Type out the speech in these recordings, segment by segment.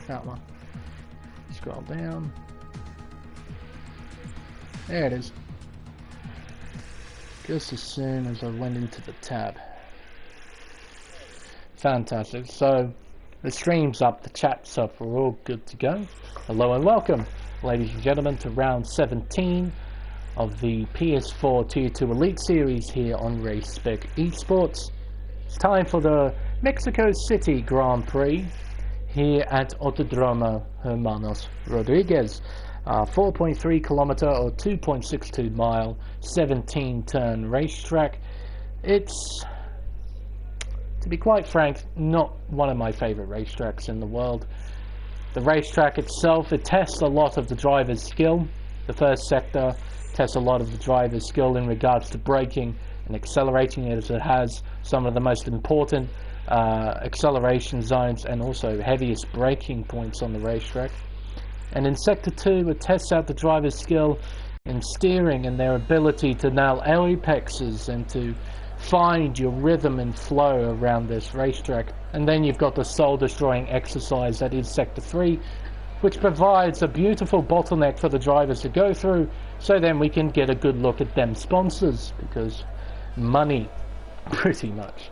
That one. Scroll down. There it is. Just as soon as I went into the tab. Fantastic. So the stream's up, the chat's up, we're all good to go. Hello and welcome, ladies and gentlemen, to round 17 of the PS4 Tier 2 Elite Series here on Race Spec Esports. It's time for the Mexico City Grand Prix here at Autodromo Hermanos Rodriguez. 4.3 kilometer or 2.62 mile, 17 turn racetrack. It's, to be quite frank, not one of my favorite racetracks in the world. The racetrack itself, it tests a lot of the driver's skill. The first sector tests a lot of the driver's skill in regards to braking and accelerating, as it has some of the most important acceleration zones and also heaviest braking points on the racetrack. And in Sector 2, it tests out the driver's skill in steering and their ability to nail apexes and to find your rhythm and flow around this racetrack. And then you've got the soul-destroying exercise that is Sector 3, which provides a beautiful bottleneck for the drivers to go through, so then we can get a good look at them sponsors, because money, pretty much.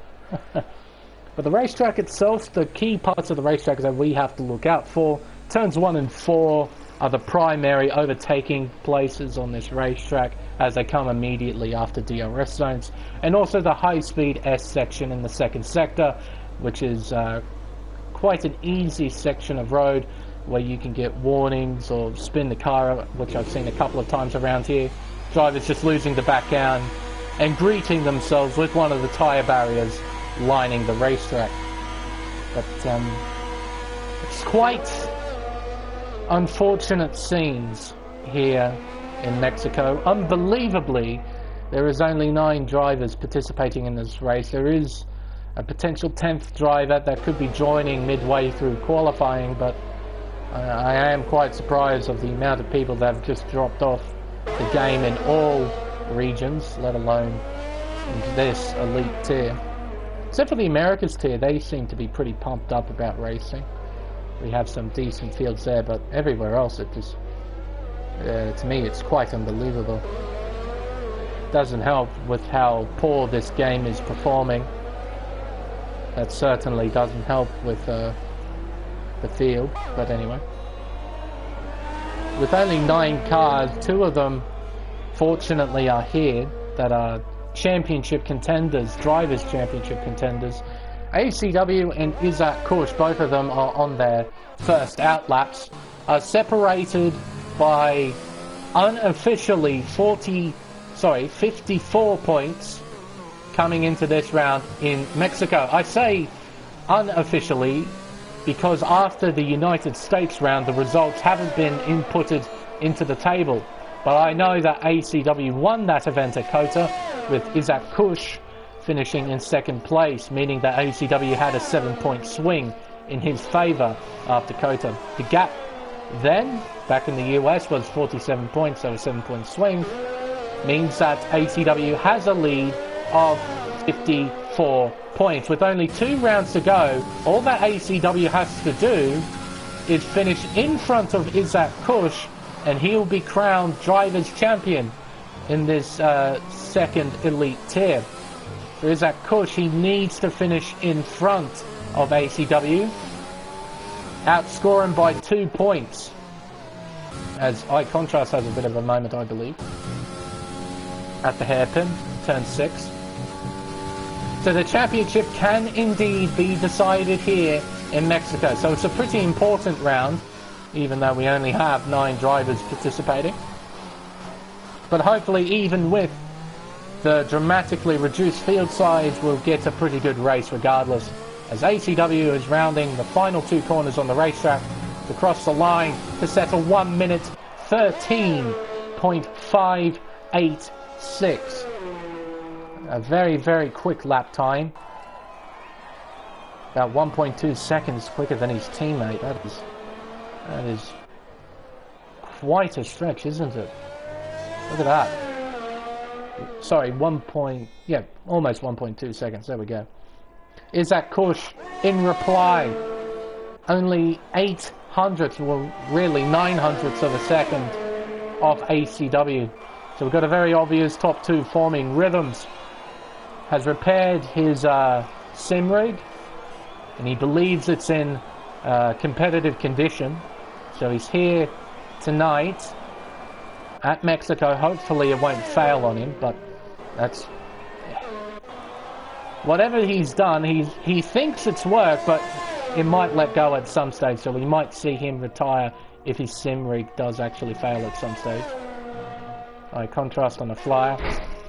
But the racetrack itself, the key parts of the racetrack that we have to look out for, turns 1 and 4 are the primary overtaking places on this racetrack, as they come immediately after DRS zones, and also the high-speed S section in the second sector, which is quite an easy section of road where you can get warnings or spin the car, which I've seen a couple of times around here. Drivers just losing the back end and greeting themselves with one of the tyre barriers lining the racetrack. But it's quite unfortunate scenes here in Mexico. Unbelievably, there is only 9 drivers participating in this race. There is a potential 10th driver that could be joining midway through qualifying, but I am quite surprised of the amount of people that have just dropped off the game in all regions, let alone in this elite tier. Except for the Americas tier, they seem to be pretty pumped up about racing. We have some decent fields there, but everywhere else it just, to me, it's quite unbelievable. Doesn't help with how poor this game is performing. That certainly doesn't help with the field, but anyway. With only 9 cars, 2 of them fortunately are here that are championship contenders, drivers championship contenders. ACW and Isaac Kush, both of them are on their first out laps, are separated by unofficially 54 points coming into this round in Mexico. I say unofficially because after the United States round, the results haven't been inputted into the table. But I know that ACW won that event at COTA, with Isaac Kush finishing in second place, meaning that ACW had a 7-point swing in his favour after COTA. The gap then, back in the US, was 47 points, so a 7-point swing, means that ACW has a lead of 54 points. With only 2 rounds to go, all that ACW has to do is finish in front of Isaac Kush, and he'll be crowned Drivers' Champion in this second elite tier. For Isaac Kush, he needs to finish in front of ACW, outscore him by 2 points, as iContrast has a bit of a moment, I believe, at the hairpin, turn 6. So the championship can indeed be decided here in Mexico. So it's a pretty important round, even though we only have 9 drivers participating. But hopefully, even with the dramatically reduced field size, we'll get a pretty good race regardless, as ACW is rounding the final 2 corners on the racetrack to cross the line to settle 1 minute 13.586. A very, very quick lap time. About 1.2 seconds quicker than his teammate. That is quite a stretch, isn't it? Look at that. Sorry, almost 1.2 seconds. There we go. Isaac Kush, in reply only 800ths, well really 900ths of a second off ACW. So we've got a very obvious top two forming. Rhythms has repaired his sim rig, and he believes it's in competitive condition. So he's here tonight at Mexico. Hopefully it won't fail on him, but that's... Whatever he's done, he thinks it's worked, but it might let go at some stage, so we might see him retire if his sim rig does actually fail at some stage. Alright, contrast on the flyer,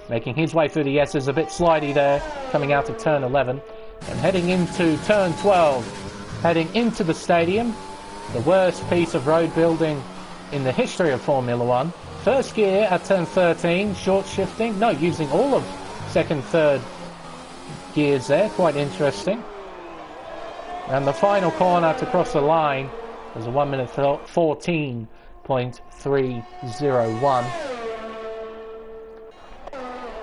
making his way through the S's, a bit slidey there, coming out to turn 11, and heading into turn 12, heading into the stadium, the worst piece of road building in the history of Formula 1. First gear at turn 13, short shifting, no, using all of second, third gears there, quite interesting. And the final corner to cross the line was a 1 minute 14.301.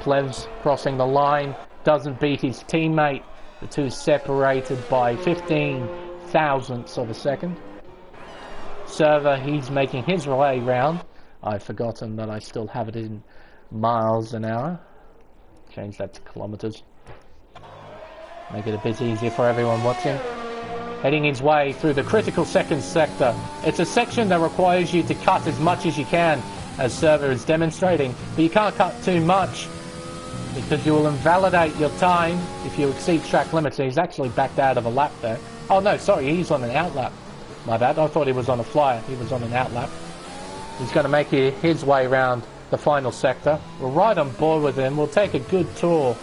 Plevs crossing the line, doesn't beat his teammate. The two separated by 15 thousandths of a second. Server, he's making his way round. I've forgotten that I still have it in miles an hour. Change that to kilometers. Make it a bit easier for everyone watching. Heading his way through the critical second sector. It's a section that requires you to cut as much as you can, as Server is demonstrating, but you can't cut too much because you will invalidate your time if you exceed track limits. He's actually backed out of a lap there. Oh no, sorry, he's on an out lap. My bad, I thought he was on a flyer. He was on an out lap. He's going to make his way around the final sector. We're right on board with him. We'll take a good tour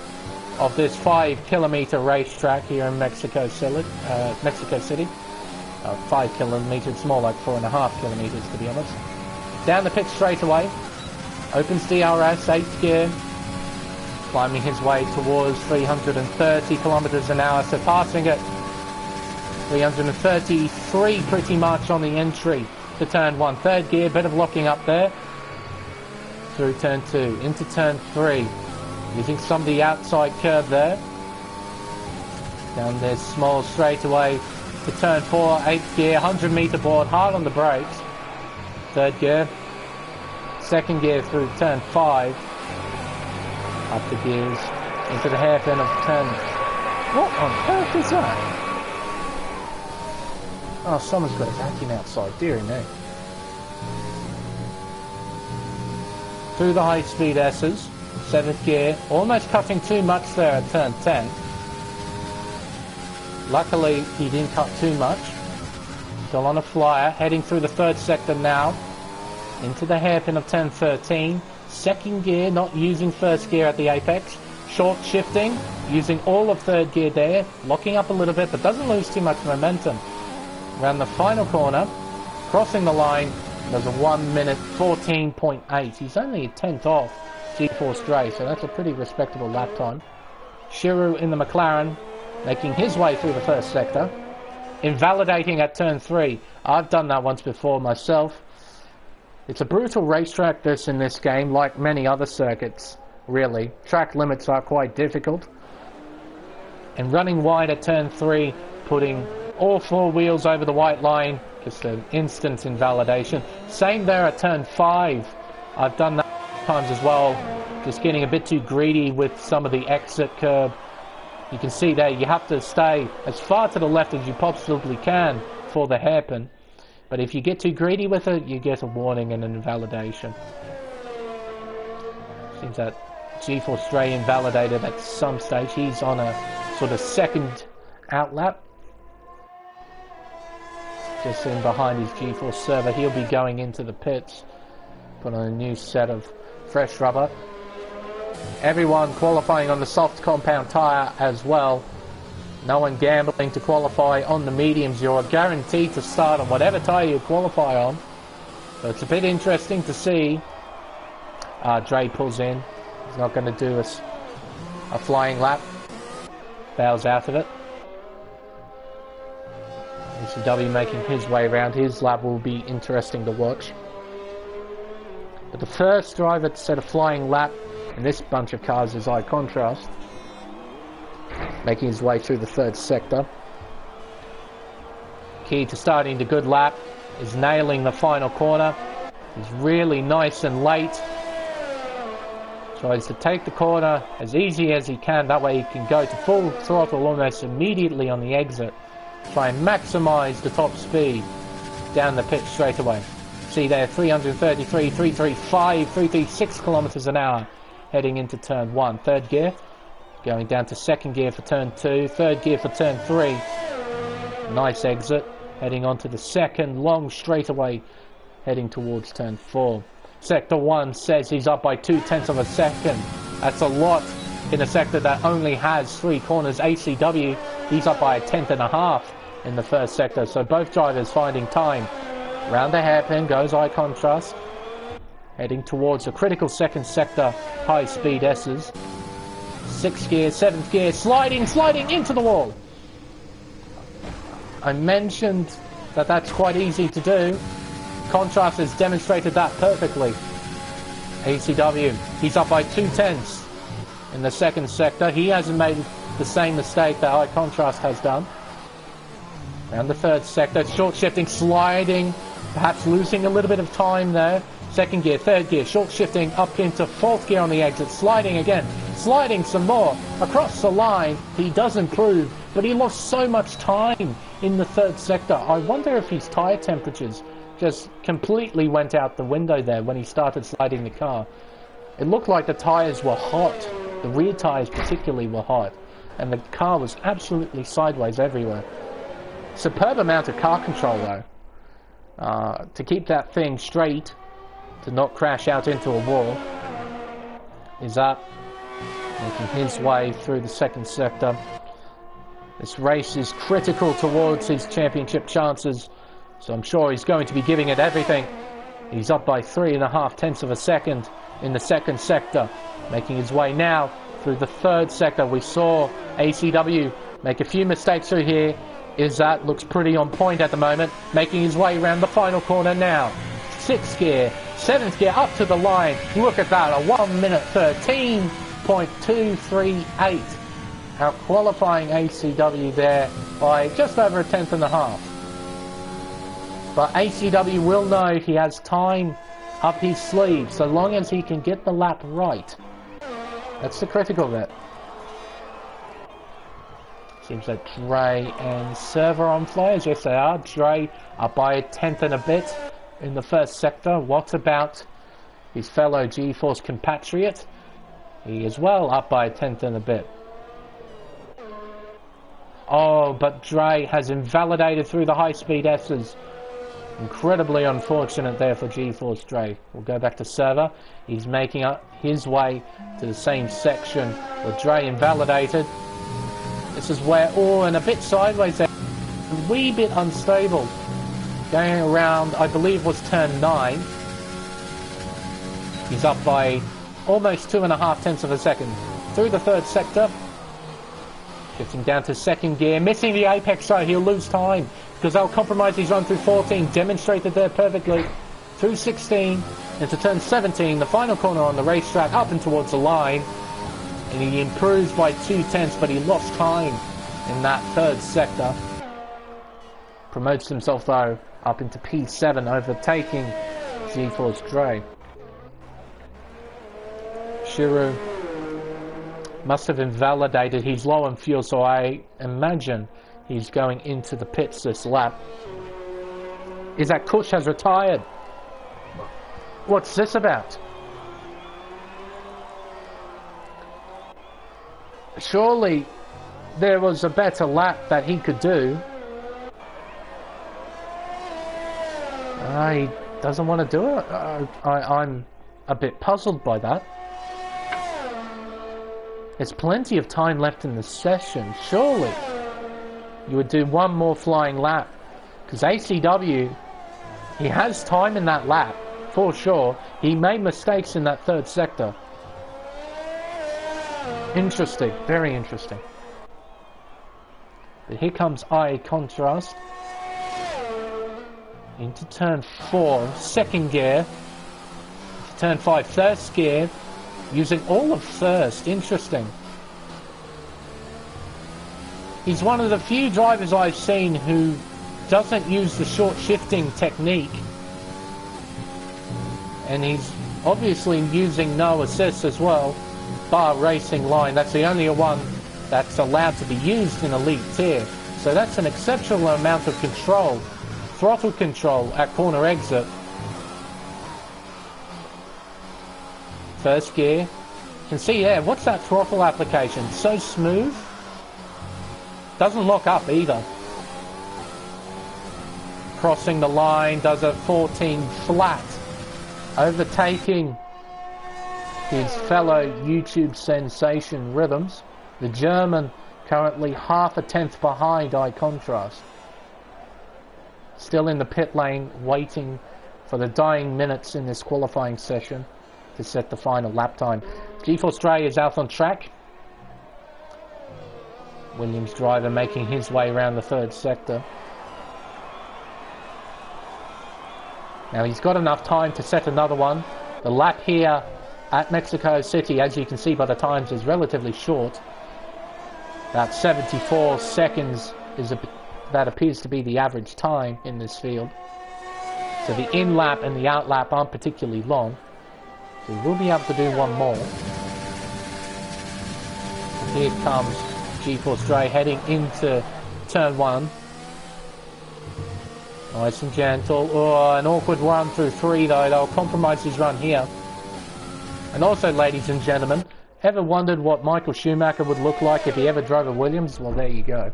of this 5-kilometer racetrack here in Mexico City. 5 kilometers, it's more like 4.5 kilometers to be honest. Down the pit straightaway, opens DRS, 8th gear, climbing his way towards 330 kilometers an hour, surpassing it 333 pretty much on the entry to turn 1. 3rd gear, bit of locking up there, through turn 2, into turn 3. Using some of the outside curve there. Down this small straightaway to turn 4, 8th gear, 100 meter board, hard on the brakes. 3rd gear. 2nd gear through turn 5. Up the gears into the hairpin of turn... What on earth is that? Oh, someone's got a vacuum outside, dearie me. Through the high speed S's. 7th gear, almost cutting too much there at turn 10. Luckily he didn't cut too much. Still on a flyer, heading through the 3rd sector now. Into the hairpin of turn 13. 2nd gear, not using 1st gear at the apex. Short shifting, using all of 3rd gear there. Locking up a little bit, but doesn't lose too much momentum. Around the final corner, crossing the line, there's a 1 minute 14.8. He's only a 10th off G4 Stray, so that's a pretty respectable lap time. Shiru in the McLaren, making his way through the 1st sector, invalidating at turn 3. I've done that once before myself. It's a brutal racetrack this in this game, like many other circuits, really. Track limits are quite difficult. And running wide at turn 3, putting all 4 wheels over the white line, just an instant invalidation. Same there at turn 5. I've done that times as well, just getting a bit too greedy with some of the exit curb. You can see there you have to stay as far to the left as you possibly can for the hairpin, but if you get too greedy with it you get a warning and an invalidation. Seems that G4 Stray invalidated at some stage. He's on a sort of 2nd out lap, just in behind his G4 server. He'll be going into the pits, put on a new set of fresh rubber. Everyone qualifying on the soft compound tyre as well. No one gambling to qualify on the mediums. You're guaranteed to start on whatever tyre you qualify on. So it's a bit interesting to see. Dre pulls in. He's not going to do a flying lap. Bows out of it. ECW making his way around. His lap will be interesting to watch. But the first driver to set a flying lap in this bunch of cars is iContrast, making his way through the 3rd sector. key to starting the good lap is nailing the final corner. He's really nice and late. Tries to take the corner as easy as he can. That way he can go to full throttle almost immediately on the exit. Try and maximize the top speed down the pit straight away. See there, 333, 335, 336 kilometers an hour heading into turn 1. Third gear, going down to second gear for turn 2, third gear for turn 3. Nice exit, heading onto the second long straightaway, heading towards turn 4. Sector 1 says he's up by 0.2 of a second. That's a lot in a sector that only has 3 corners. ACW, he's up by 1/10.5 in the first sector. So both drivers finding time. Round the hairpin goes eye contrast. Heading towards a critical second sector, high speed S's. 6th gear, 7th gear, sliding into the wall. I mentioned that that's quite easy to do. Contrast has demonstrated that perfectly. ACW, he's up by 0.2 in the second sector. He hasn't made the same mistake that iContrast has done. Around the third sector, short shifting, sliding, perhaps losing a little bit of time there. Second gear, third gear, short shifting up into 4th gear on the exit, sliding again, sliding some more. Across the line, he does improve, but he lost so much time in the third sector. I wonder if his tyre temperatures just completely went out the window there when he started sliding the car. It looked like the tyres were hot. The rear tyres particularly were hot. And the car was absolutely sideways everywhere. Superb amount of car control though. To keep that thing straight, to not crash out into a wall. Is up, making his way through the second sector. This race is critical towards his championship chances. So I'm sure he's going to be giving it everything. He's up by 3.5 of a second in the second sector. Making his way now through the third sector. We saw ACW make a few mistakes through here. Izzat looks pretty on point at the moment. Making his way around the final corner now. 6th gear, 7th gear up to the line. Look at that, a 1 minute 13.238. Out qualifying ACW there by just over 1/10.5. But ACW will know he has time up his sleeve so long as he can get the lap right. That's the critical bit. Seems that Dre and Server on flyers. Yes, they are. Dre up by 1/10 and a bit in the first sector. What about his fellow G-Force compatriot? He is well up by 1/10 and a bit. Oh, but Dre has invalidated through the high-speed S's. Incredibly unfortunate there for G-Force Dre. We'll go back to Server. He's making up his way to the same section where Dre invalidated. This is where, oh, and a bit sideways there. A wee bit unstable. Going around, I believe was turn 9. He's up by almost 2.5 of a second. Through the third sector. Shifting down to second gear. Missing the apex, so he'll lose time. Because they'll compromise his run through 14, demonstrated there perfectly. Through 16, into turn 17, the final corner on the racetrack, up and towards the line. And he improves by 0.2, but he lost time in that third sector. Promotes himself though, up into P7, overtaking G-Force Dre. Shiru must have invalidated. He's low on fuel, so I imagine he's going into the pits this lap. Is that Kush has retired? What's this about? Surely there was a better lap that he could do. He doesn't want to do it. I'm a bit puzzled by that. There's plenty of time left in the session. Surely you would do one more flying lap. Because ACW, he has time in that lap, for sure. He made mistakes in that third sector. Interesting, very interesting. But here comes eye contrast. Into turn 4, second gear. Into turn 5, first gear. Using all of first, interesting. He's one of the few drivers I've seen who doesn't use the short shifting technique. And he's obviously using no assist as well, bar racing line. That's the only one that's allowed to be used in elite tier. So that's an exceptional amount of control, throttle control at corner exit. First gear. You can see, yeah, what's that throttle application? So smooth. Doesn't lock up either. Crossing the line, does a 14 flat. Overtaking his fellow YouTube sensation Rhythms. The German currently half a tenth behind Eye Contrast. Still in the pit lane, waiting for the dying minutes in this qualifying session to set the final lap time. G4 Stray is out on track. Williams driver making his way around the third sector. Now he's got enough time to set another one. The lap here at Mexico City, as you can see by the times, is relatively short. About 74 seconds is that appears to be the average time in this field. So the in lap and the out lap aren't particularly long. So we'll be able to do one more. And here comes G4 Stray heading into turn 1. Nice and gentle. Oh, an awkward run through 3 though. They'll compromise his run here. And also, ladies and gentlemen, ever wondered what Michael Schumacher would look like if he ever drove a Williams? Well, there you go.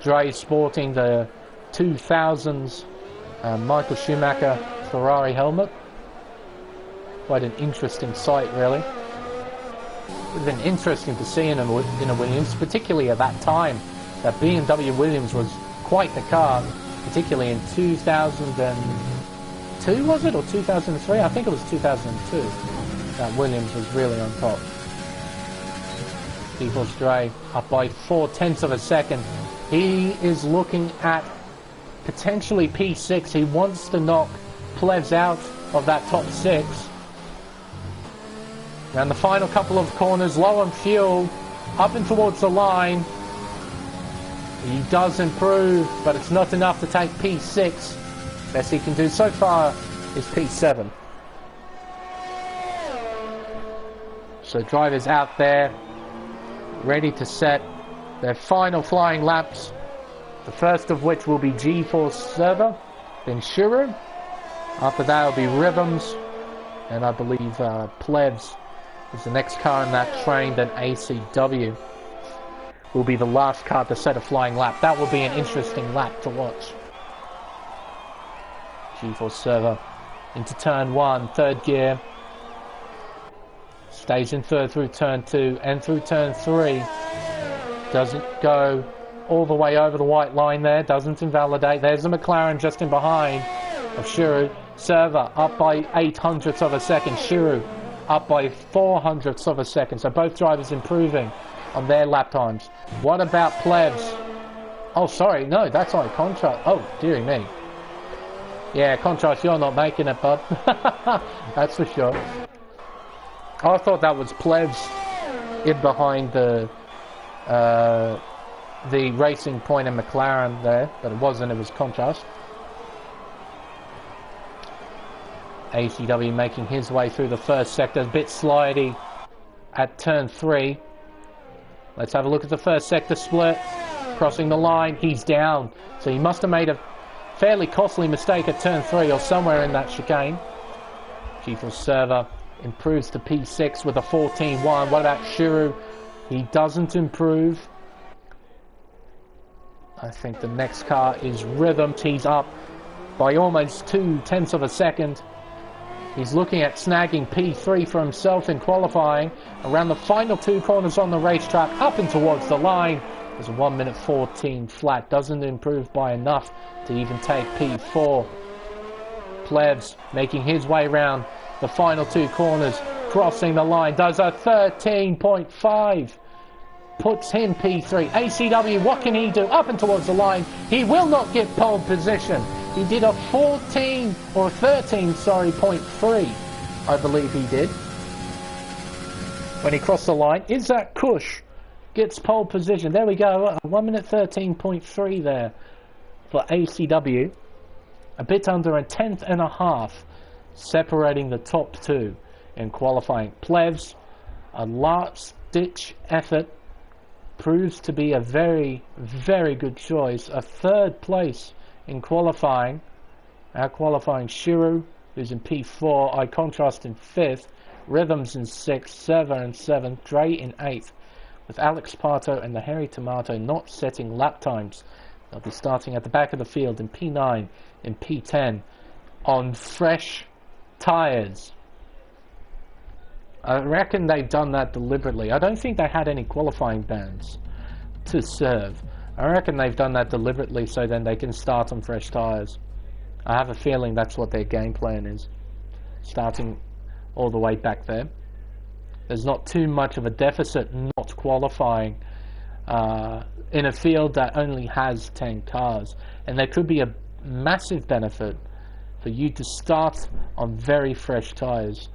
Dre sporting the 2000s Michael Schumacher Ferrari helmet. Quite an interesting sight, really. Would have been interesting to see in a Williams, particularly at that time. That BMW Williams was quite the car, particularly in 2002, was it? Or 2003? I think it was 2002. That Williams was really on top. G4 Stray up by 0.4 of a second. He is looking at potentially P6. He wants to knock Plevs out of that top 6. And the final couple of corners, low on fuel, up and towards the line. He does improve, but it's not enough to take P6. Best he can do so far is P7. So drivers out there, ready to set their final flying laps. The first of which will be G4 Server, then Shuru. After that will be Rhythms, and I believe Plevs is the next car in that train. Then ACW will be the last car to set a flying lap. That will be an interesting lap to watch. G4 Server into turn 1, third gear. Stays in third through turn 2 and through turn 3. Doesn't go all the way over the white line there. Doesn't invalidate. There's the McLaren just in behind of Shuru. Server up by 0.08 of a second. Shuru up by 0.04 of a second. So both drivers improving on their lap times. What about Plevs? Oh, sorry. No, that's on Contrast. Oh, dearie me. Yeah, Contrast, you're not making it, bud. That's for sure. I thought that was Plevs in behind the Racing Point and McLaren there, but it wasn't. It was Contrast. ACW making his way through the first sector, a bit slidey at turn 3. Let's have a look at the first sector split. Crossing the line, he's down. So he must have made a fairly costly mistake at turn 3 or somewhere in that chicane. G4 Server improves to P6 with a 14.1. What about Shuru? He doesn't improve. I think the next car is Rhythms. He's up by almost 0.2 of a second. He's looking at snagging P3 for himself in qualifying. Around the final 2 corners on the racetrack, up and towards the line. There's a 1:14 flat. Doesn't improve by enough to even take P4. Plevs making his way around the final 2 corners, crossing the line, does a 13.5. Puts him P3. ACW, what can he do? Up and towards the line. He will not get pole position. He did a 0.3, I believe he did. When he crossed the line, Isaac Kush gets pole position. There we go. 1:13.3 there for ACW. A bit under a tenth and a half separating the top two in qualifying. Plevs, a last-ditch effort, proves to be a very, very good choice. A third place in qualifying. Out-qualifying Shiru, who's in P4. I Contrast in 5th. Rhythms in 6th. Server in 7th. Dre in 8th. With Alex Parto and the Hairy Tomato not setting lap times. They'll be starting at the back of the field in P9, in P10, on fresh tyres. I reckon they've done that deliberately. I don't think they had any qualifying bans to serve. I reckon they've done that deliberately so then they can start on fresh tyres. I have a feeling that's what their game plan is. Starting all the way back there. There's not too much of a deficit not qualifying in a field that only has 10 cars. And there could be a massive benefit for you to start on very fresh tyres.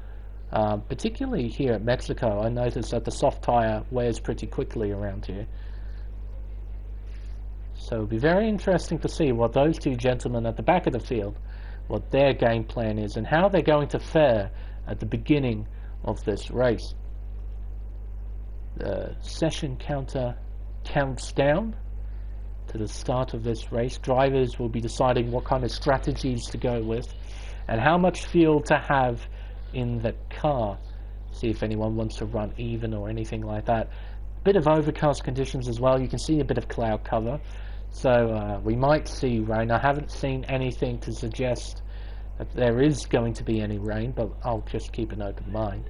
Particularly here at Mexico, I noticed that the soft tyre wears pretty quickly around here. So it'll be very interesting to see what those two gentlemen at the back of the field, what their game plan is and how they're going to fare at the beginning of this race. The session counter counts down to the start of this race. Drivers will be deciding what kind of strategies to go with and how much fuel to have in the car. See if anyone wants to run even or anything like that. Bit of overcast conditions as well. You can see a bit of cloud cover. So we might see rain. I haven't seen anything to suggest that there is going to be any rain, but I'll just keep an open mind.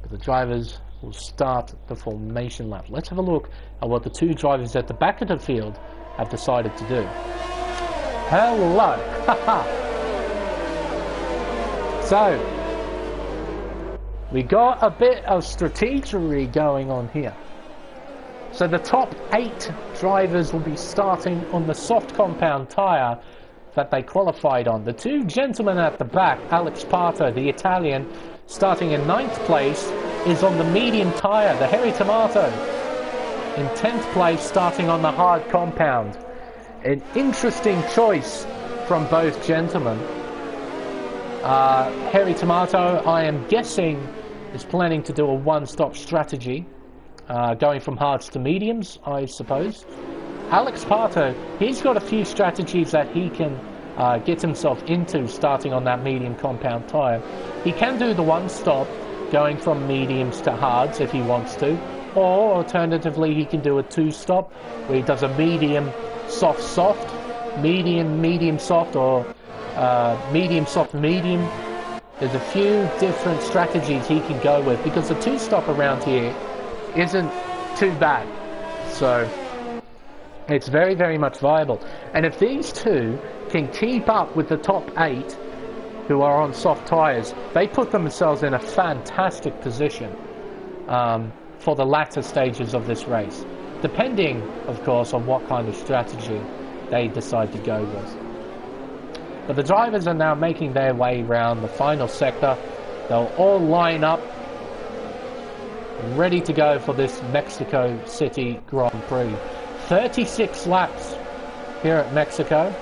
But the drivers will start the formation lap. Let's have a look at what the two drivers at the back of the field have decided to do. Hello! So, we got a bit of strategery going on here. So the top 8 drivers will be starting on the soft compound tyre that they qualified on. The two gentlemen at the back, Alex Parto, the Italian, starting in 9th place, is on the medium tyre, the Hairy Tomato. In 10th place, starting on the hard compound. An interesting choice from both gentlemen. Hairy Tomato, I am guessing, is planning to do a one-stop strategy. Going from hards to mediums, I suppose. Alex Parto, he's got a few strategies that he can get himself into starting on that medium compound tyre. He can do the one-stop, going from mediums to hards if he wants to, or alternatively he can do a two-stop where he does a medium soft soft, medium soft, or medium soft medium. There's a few different strategies he can go with because the two-stop around here isn't too bad, so it's very, very much viable. And if these two can keep up with the top 8 who are on soft tyres, they put themselves in a fantastic position for the latter stages of this race, depending of course on what kind of strategy they decide to go with. But the drivers are now making their way around the final sector. They'll all line up ready to go for this Mexico City Grand Prix. 36 laps here at Mexico.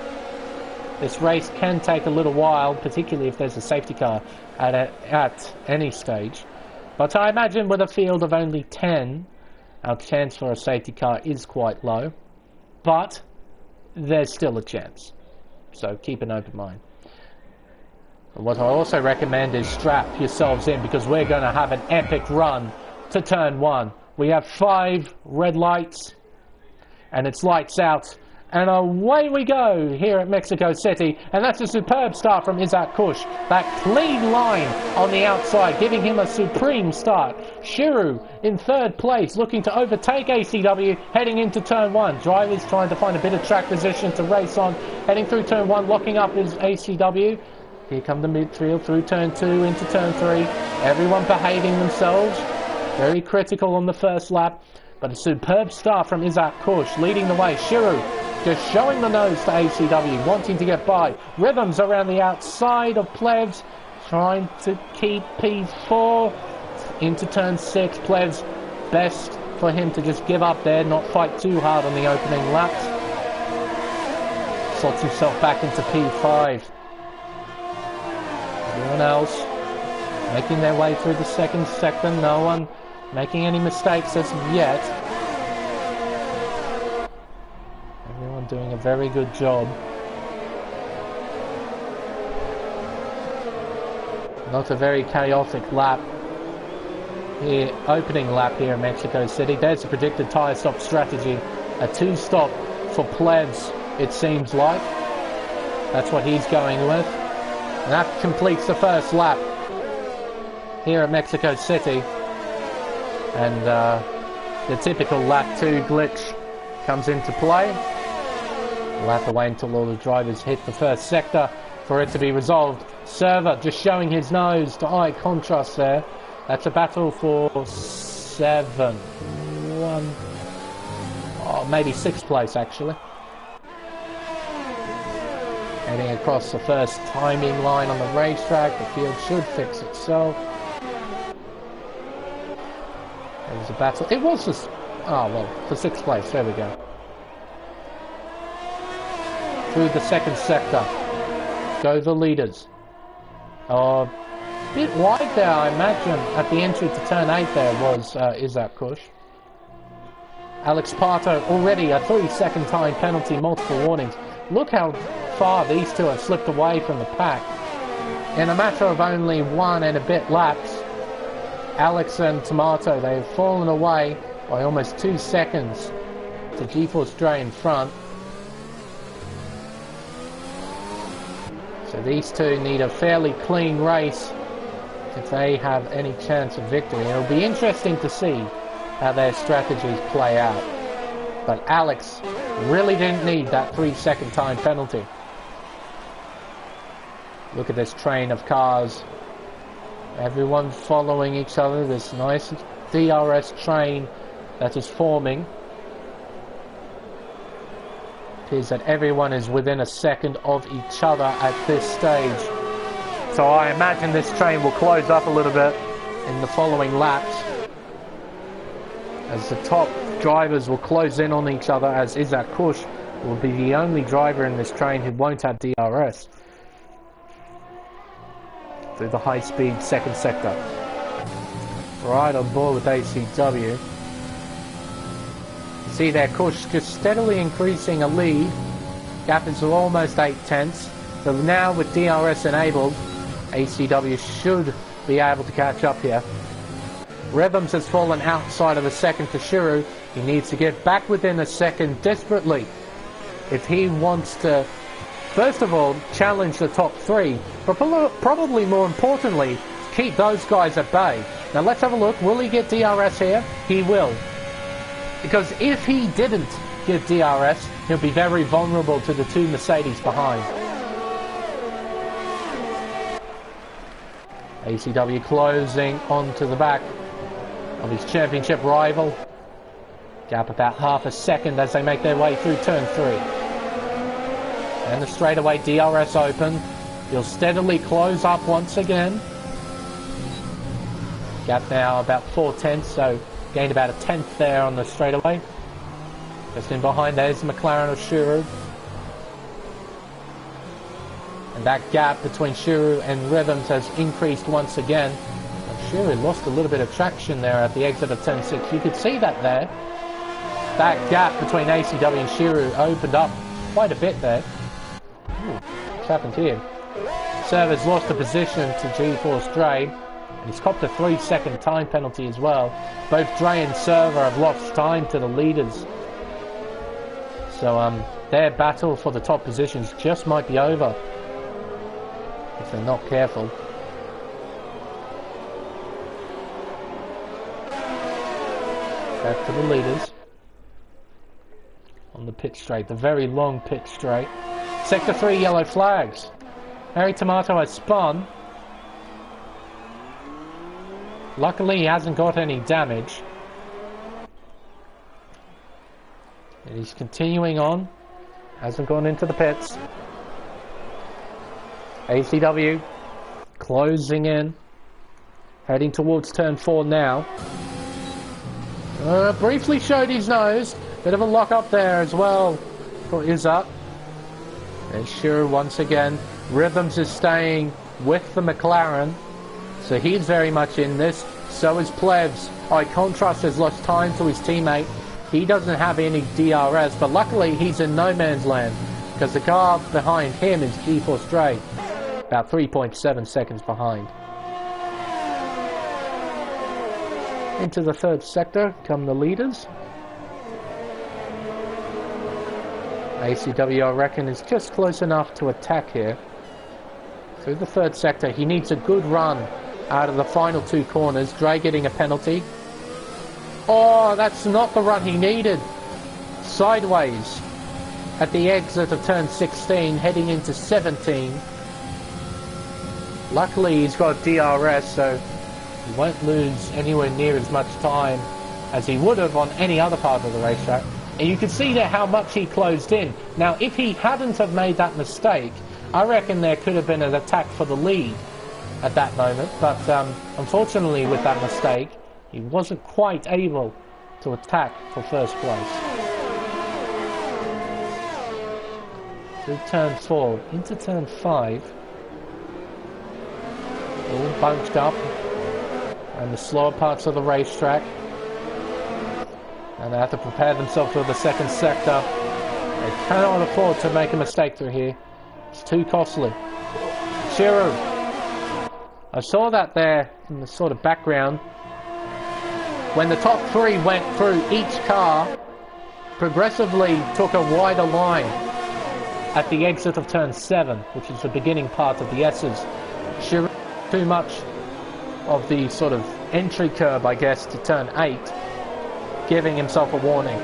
This race can take a little while, particularly if there's a safety car at any stage. But I imagine with a field of only 10, our chance for a safety car is quite low. But there's still a chance. So keep an open mind. And what I also recommend is strap yourselves in because we're going to have an epic run to turn 1. We have 5 red lights and it's lights out and away we go here at Mexico City, and that's a superb start from Isaac Kush. That clean line on the outside giving him a supreme start. Shiru in 3rd place looking to overtake ACW heading into turn 1. Drivers trying to find a bit of track position to race on, heading through turn 1, locking up is ACW. Here come the midfield through turn 2 into turn 3. Everyone behaving themselves. Very critical on the first lap, but a superb start from Isaac Kush leading the way. Shiru just showing the nose to ACW, wanting to get by. Rhythms around the outside of Plevs, trying to keep P4 into turn 6. Plevs, best for him to just give up there, not fight too hard on the opening laps. slots himself back into P5. Everyone else making their way through the second sector. No one making any mistakes as of yet. Everyone doing a very good job. Not a very chaotic lap. Here, opening lap here in Mexico City. There's the predicted tyre stop strategy. A 2-stop for plebs, it seems like. That's what he's going with. And that completes the first lap here at Mexico City. And the typical lap 2 glitch comes into play. We'll have to wait until all the drivers hit the first sector for it to be resolved. Server just showing his nose to eye contrast there. That's a battle for 7. 1. Oh, maybe 6th place actually. Heading across the first timing line on the racetrack. The field should fix itself. There was a battle. It was just... oh, well, for 6th place. There we go. Through the second sector. Go the leaders. A bit wide there, I imagine. At the entry to turn 8 there was Isaac Kush. Alex Pato already a 3-second time penalty, multiple warnings. Look how far these two have slipped away from the pack. In a matter of only 1 and a bit laps, Alex and Tomato, they've fallen away by almost 2 seconds to GeForce Dre in front. So these two need a fairly clean race if they have any chance of victory. It'll be interesting to see how their strategies play out. But Alex really didn't need that 3-second time penalty. Look at this train of cars. Everyone following each other. This nice DRS train that is forming. It appears that everyone is within a second of each other at this stage. So I imagine this train will close up a little bit in the following laps, as the top drivers will close in on each other, as Isaac Kush will be the only driver in this train who won't have DRS through the high-speed second sector. Right on board with ACW. See there, Kush just steadily increasing a lead. Gap is almost 8/10. So now with DRS enabled, ACW should be able to catch up here. Rhythms has fallen outside of a second to Shuru. He needs to get back within a second desperately if he wants to, first of all, challenge the top 3, but probably more importantly, keep those guys at bay. Now let's have a look. Will he get DRS here? He will. Because if he didn't get DRS, he'll be very vulnerable to the 2 Mercedes behind. ACW closing onto the back of his championship rival. Gap about half a second as they make their way through turn 3. And the straightaway DRS open. He'll steadily close up once again. Gap now about 4/10, so gained about a 10th there on the straightaway. Just in behind there's the McLaren of Shuru. And that gap between Shuru and Rhythms has increased once again. And Shuru lost a little bit of traction there at the exit of turn 6. You could see that there. That gap between ACW and Shuru opened up quite a bit there. Ooh, what's happened here? Server's lost a position to GeForce Dre. And he's copped a 3-second time penalty as well. Both Dre and Server have lost time to the leaders. So their battle for the top positions just might be over if they're not careful. Back to the leaders on the pit straight, the very long pit straight. Sector 3 yellow flags. Harry Tomato has spun. Luckily he hasn't got any damage. And he's continuing on. Hasn't gone into the pits. ACW closing in. Heading towards turn 4 now. Briefly showed his nose. Bit of a lock up there as well for Izzat. And sure, once again, Rhythms is staying with the McLaren, so he's very much in this. So is Plebs. Contrast has lost time to his teammate. He doesn't have any DRS, but luckily he's in no man's land, because the car behind him is G4 Stray, about 3.7 seconds behind. Into the third sector come the leaders. ACW, I reckon, is just close enough to attack here. Through the third sector, he needs a good run out of the final two corners. Dre getting a penalty. Oh, that's not the run he needed. Sideways at the exit of turn 16, heading into 17. Luckily, he's got DRS, so he won't lose anywhere near as much time as he would have on any other part of the racetrack. And you can see there how much he closed in. Now, if he hadn't have made that mistake, I reckon there could have been an attack for the lead at that moment. But unfortunately, with that mistake, he wasn't quite able to attack for first place. Through turn 4, into turn 5. All bunched up. And the slower parts of the racetrack. And they have to prepare themselves for the second sector. They cannot afford to make a mistake through here. It's too costly. Shiru. I saw that there in the sort of background. When the top three went through, each car progressively took a wider line at the exit of turn 7, which is the beginning part of the S's. Shiru too much of the sort of entry curve, I guess, to turn 8. Giving himself a warning.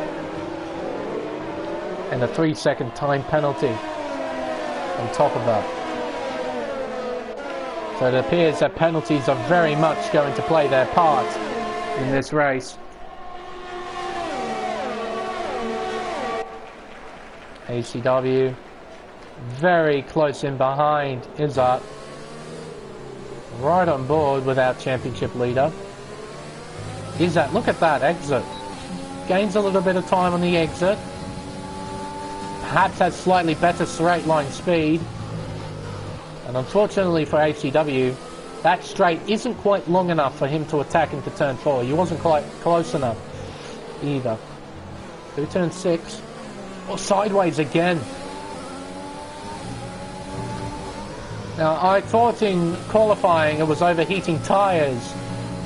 And a 3-second time penalty on top of that. So it appears that penalties are very much going to play their part in this race. ACW very close in behind Izzat. Right on board with our championship leader. Izzat, look at that exit. Gains a little bit of time on the exit. Perhaps has slightly better straight line speed. And unfortunately for ACW, that straight isn't quite long enough for him to attack into turn 4. He wasn't quite close enough either. Through turn 6. Oh, sideways again. Now, I thought in qualifying it was overheating tyres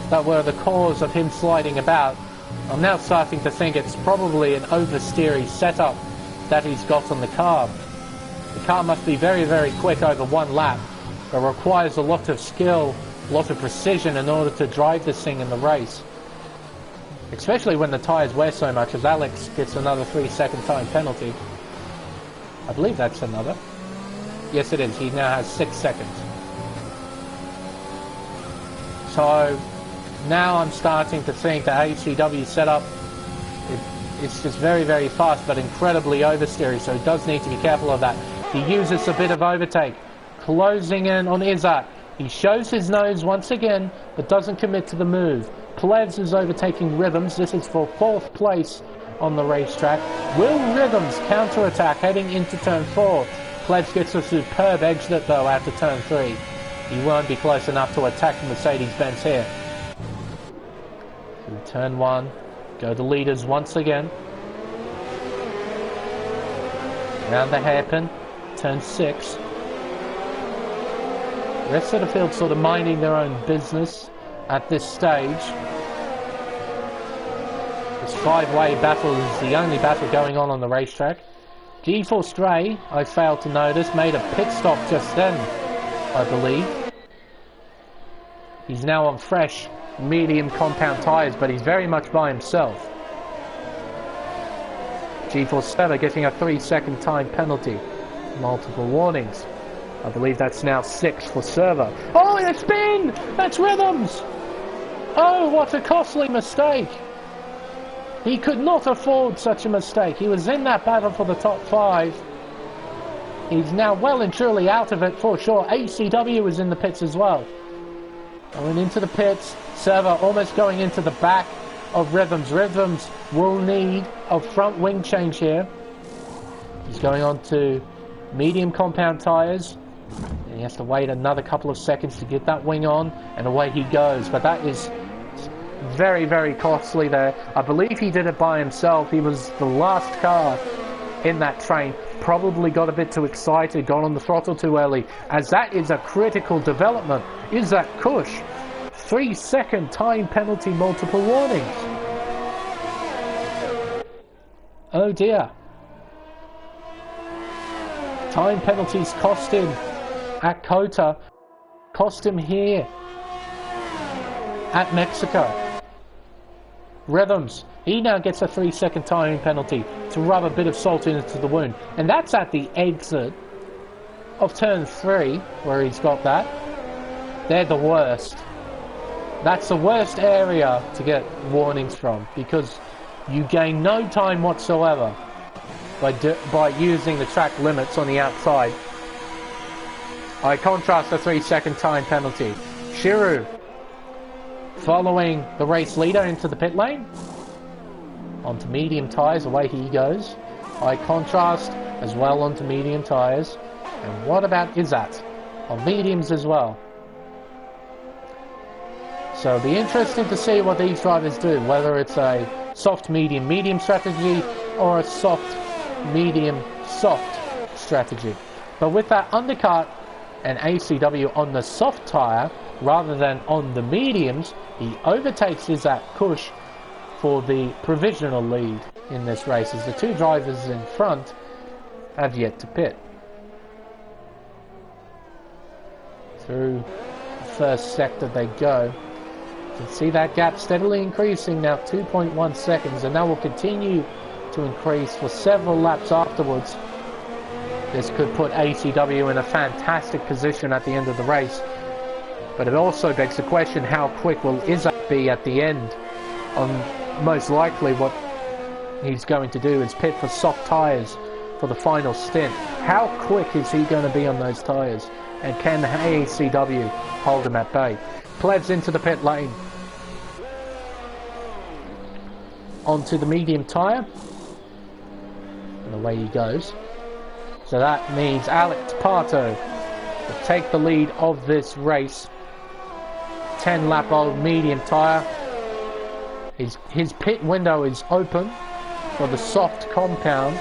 that were the cause of him sliding about. I'm now starting to think it's probably an oversteery setup that he's got on the car. The car must be very, very quick over one lap. It requires a lot of skill, a lot of precision in order to drive this thing in the race. Especially when the tyres wear so much, as Alex gets another 3-second time penalty. I believe that's another. Yes, it is. He now has 6 seconds. So now I'm starting to think the ACW setup, it's just very, very fast but incredibly oversteery, so he does need to be careful of that. He uses a bit of overtake, closing in on Izzat. He shows his nose once again, but doesn't commit to the move. Plebs is overtaking Rhythms. This is for 4th place on the racetrack. Will Rhythms counterattack heading into turn 4? Plebs gets a superb exit though after turn 3. He won't be close enough to attack the Mercedes-Benz here. Through turn 1, go the leaders once again. Around the hairpin, turn 6. The rest of the field sort of minding their own business at this stage. This 5-way battle is the only battle going on the racetrack. G4 Stray, I failed to notice, made a pit stop just then, I believe. He's now on fresh, medium compound tyres, but he's very much by himself. G4 Stray getting a 3-second time penalty. Multiple warnings. I believe that's now 6 for Server. Oh, it's spin! That's Rhythms! Oh, what a costly mistake! He could not afford such a mistake. He was in that battle for the top 5. He's now well and truly out of it for sure. ACW is in the pits as well. Going into the pits. Server almost going into the back of Rhythms. Rhythms will need a front wing change here. He's going on to medium compound tyres. And he has to wait another couple of seconds to get that wing on, and away he goes. But that is very, very costly there. I believe he did it by himself. He was the last car in that train. Probably got a bit too excited, got on the throttle too early, as that is a critical development. Is that Kush? 3-second time penalty, multiple warnings. Oh dear. Time penalties cost him at Kota, cost him here at Mexico. Rhythms, he now gets a 3-second timing penalty to rub a bit of salt into the wound. And that's at the exit of turn 3, where he's got that. They're the worst. That's the worst area to get warnings from, because you gain no time whatsoever by using the track limits on the outside. I contrast the 3-second time penalty. Shiru following the race leader into the pit lane. Onto medium tyres, away he goes. I contrast as well onto medium tyres. And what about Izzat? On mediums as well. So it'll be interesting to see what these drivers do, whether it's a soft medium medium strategy or a soft medium soft strategy. But with that undercut and ACW on the soft tyre rather than on the mediums, he overtakes Izzat Kush for the provisional lead in this race, as the two drivers in front have yet to pit. Through the first sector they go. You can see that gap steadily increasing now, 2.1 seconds, and that will continue to increase for several laps afterwards. This could put ACW in a fantastic position at the end of the race, but it also begs the question, how quick will Izzat be at the end? Most likely what he's going to do is pit for soft tyres for the final stint. How quick is he going to be on those tyres? And can ACW hold him at bay? Plebs into the pit lane. Onto the medium tyre. And away he goes. So that means Alex Pato will take the lead of this race. 10 lap old medium tyre. His pit window is open for the soft compound.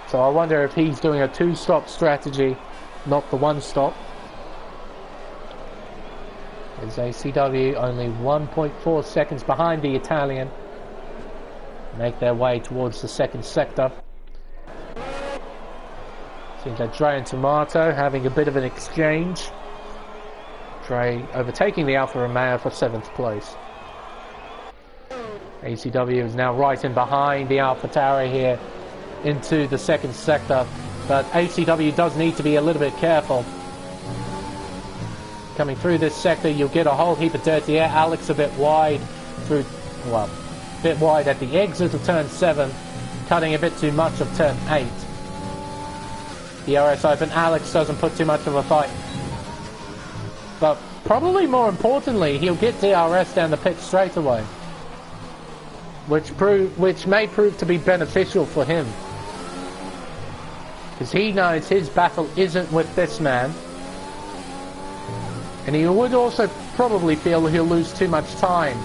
So I wonder if he's doing a 2-stop strategy, not the 1-stop. Is ACW only 1.4 seconds behind the Italian. Make their way towards the second sector. Seems like Dre and Tomato having a bit of an exchange. Dre overtaking the Alfa Romeo for 7th place. ACW is now right in behind the Alfa Tauri here into the second sector, but ACW does need to be a little bit careful. Coming through this sector, you'll get a whole heap of dirty air. Alex a bit wide through, well, a bit wide at the exit of turn 7, cutting a bit too much of turn 8. DRS open. Alex doesn't put too much of a fight, but probably more importantly, he'll get DRS down the pit straight away, which may prove to be beneficial for him, because he knows his battle isn't with this man. And he would also probably feel he'll lose too much time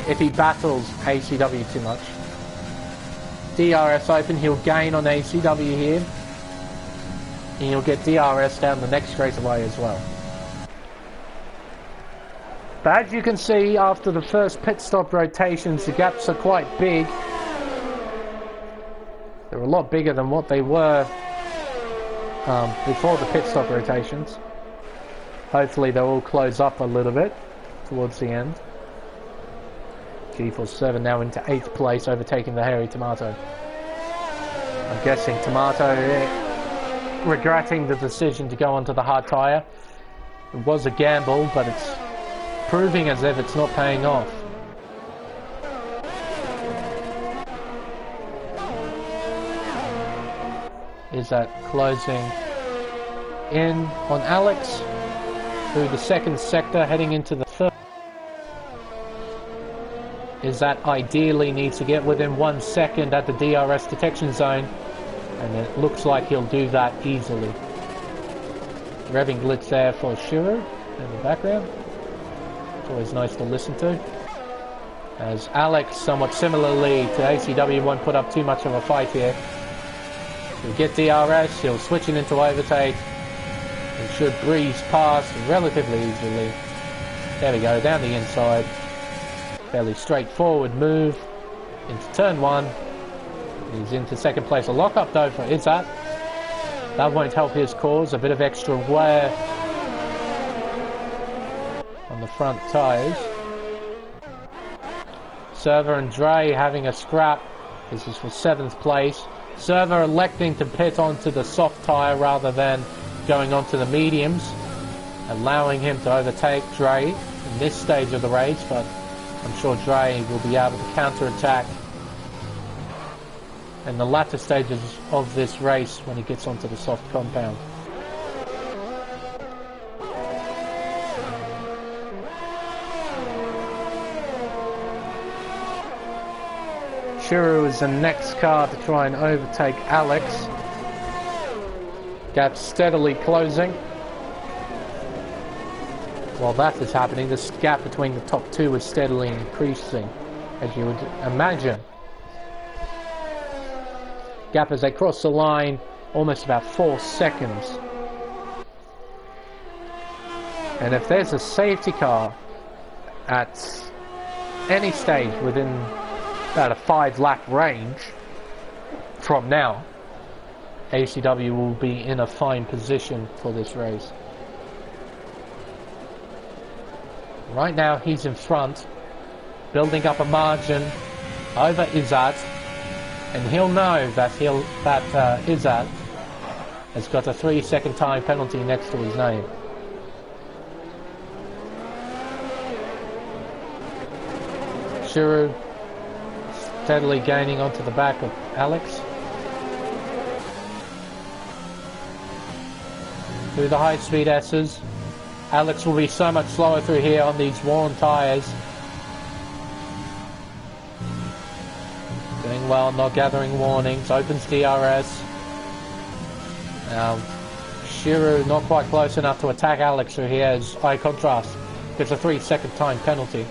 if he battles ACW too much. DRS open, he'll gain on ACW here. And he'll get DRS down the next straightaway as well. But as you can see, after the first pit stop rotations, the gaps are quite big. They're a lot bigger than what they were before the pit stop rotations. Hopefully they'll all close up a little bit towards the end. G47 now into 8th place, overtaking the hairy Tomato. I'm guessing Tomato regretting the decision to go onto the hard tyre. It was a gamble, but it's proving as if it's not paying off. Is that closing in on Alex through the second sector, heading into the third? Is that ideally needs to get within 1 second at the DRS detection zone. And it looks like he'll do that easily. Revving glitch there for Shiro in the background. It's always nice to listen to. As Alex, somewhat similarly to ACW, won't put up too much of a fight here. He'll get DRS, he'll switch it into overtake. He should breeze past relatively easily. There we go, down the inside. Fairly straightforward move into turn 1. He's into second place. A lock-up though for Izzat. That won't help his cause. A bit of extra wear on the front tyres. Server and Dre having a scrap. This is for 7th place. Server electing to pit onto the soft tyre rather than going onto the mediums, allowing him to overtake Dre in this stage of the race, but I'm sure Dre will be able to counter-attack in the latter stages of this race when he gets onto the soft compound. Shiro is the next car to try and overtake Alex. Gap steadily closing. While that is happening, this gap between the top two is steadily increasing, as you would imagine. Gap as they cross the line, almost about 4 seconds. And if there's a safety car at any stage within about a 5-lap range from now, ACW will be in a fine position for this race. Right now he's in front, building up a margin over Izzat, and he'll know that Izzat has got a 3-second time penalty next to his name. Shiro steadily gaining onto the back of Alex. Through the high-speed S's. Alex will be so much slower through here on these worn tyres. Doing well, not gathering warnings. Opens DRS. Now, Shiro not quite close enough to attack Alex through here as high contrast gets a 3-second time penalty.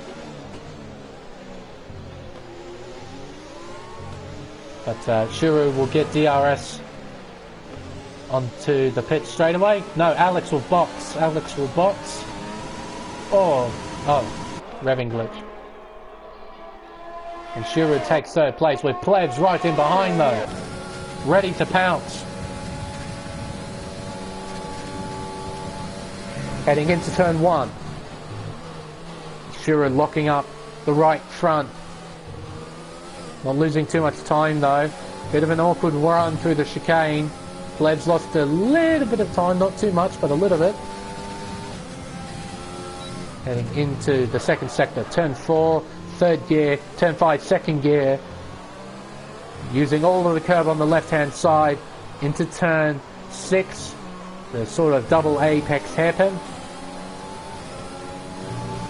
But Shiro will get DRS onto the pit straight away. No, Alex will box. Alex will box. Oh, revving glitch. And Shiro takes 3rd place with Plebs right in behind though, ready to pounce. Heading into turn 1. Shiro locking up the right front. Not losing too much time though. Bit of an awkward run through the chicane. Plebs lost a little bit of time, not too much, but a little bit. Heading into the second sector. Turn 4, 3rd gear. Turn 5, 2nd gear. Using all of the curb on the left-hand side. Into turn 6. The sort of double apex hairpin.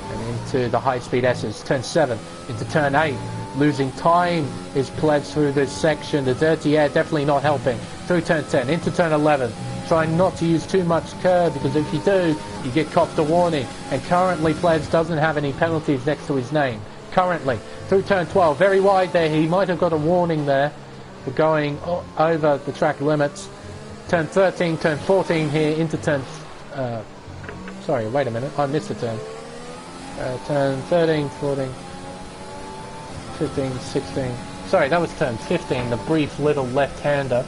And into the high-speed S's. Turn 7. Into turn 8. Losing time is Plebs through this section. The dirty air definitely not helping. Through turn 10, into turn 11. Trying not to use too much curb, because if you do, you get copped a warning. And currently Plebs doesn't have any penalties next to his name. Currently. Through turn 12, very wide there. He might have got a warning there for going over the track limits. Turn 13, turn 14 here, into turn... sorry, wait a minute. I missed a turn. Turn 13, 14... 15, 16, sorry, that was turn 15, the brief little left-hander.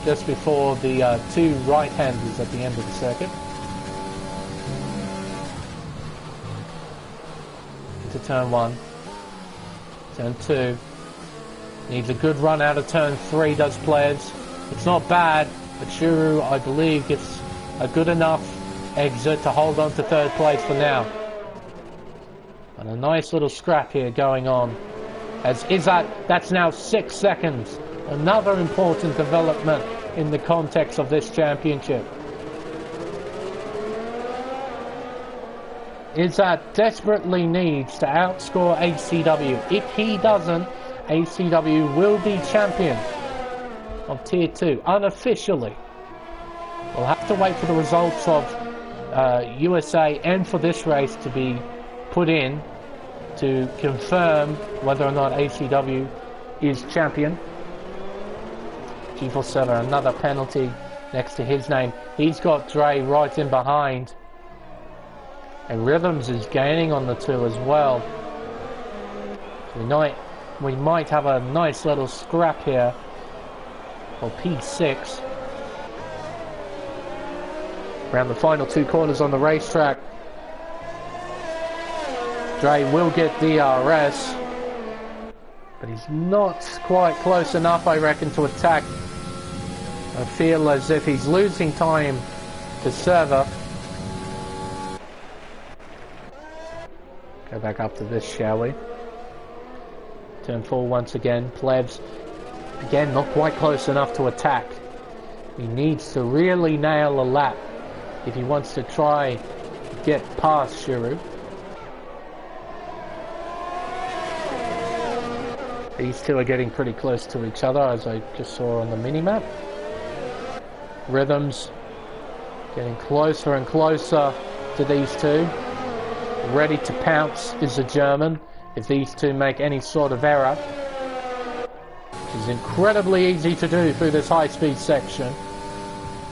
Just before the 2 right-handers at the end of the circuit. Into turn 1. Turn 2. Needs a good run out of turn 3, does Plebs. It's not bad, but Shiro, I believe, gets a good enough exit to hold on to 3rd place for now. And a nice little scrap here going on. As Izzat, that's now 6 seconds. Another important development in the context of this championship. Izzat desperately needs to outscore HCW. If he doesn't, ACW will be champion of Tier 2, unofficially. We'll have to wait for the results of USA and for this race to be put in to confirm whether or not ACW is champion. G4 Server, another penalty next to his name. He's got Dre right in behind. And Rhythms is gaining on the two as well. We might have a nice little scrap here for P6. Around the final two corners on the racetrack. Dre will get DRS. But he's not quite close enough, I reckon, to attack. I feel as if he's losing time to Server. Go back up to this, shall we? Turn 4 once again. Plebs, again, not quite close enough to attack. He needs to really nail a lap if he wants to try to get past Shuru. These two are getting pretty close to each other, as I just saw on the minimap. Rhythms getting closer and closer to these two. Ready to pounce is the German if these two make any sort of error, which is incredibly easy to do through this high-speed section.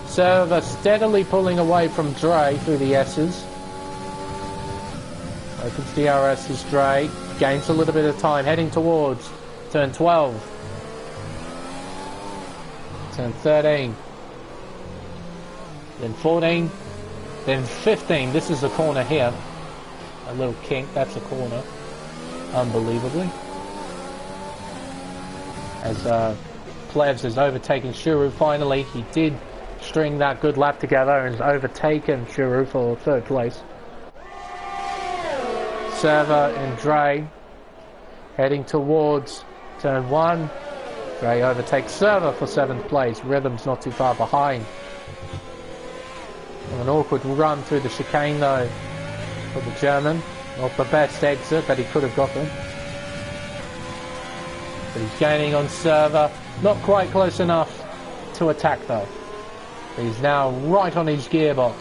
Server steadily pulling away from Dre through the S's. Opens DRS as Dre gains a little bit of time, heading towards turn 12, turn 13, then 14, then 15. This is a corner here. A little kink, that's a corner. Unbelievably. As Plebs has overtaken Shuru finally. He did string that good lap together and has overtaken Shuru for third place. Server and Dre heading towards turn 1. Dre overtakes Server for 7th place. Rhythm's not too far behind. An awkward run through the chicane though for the German. Not the best exit, but he could have got them. But he's gaining on Server. Not quite close enough to attack though. He's now right on his gearbox.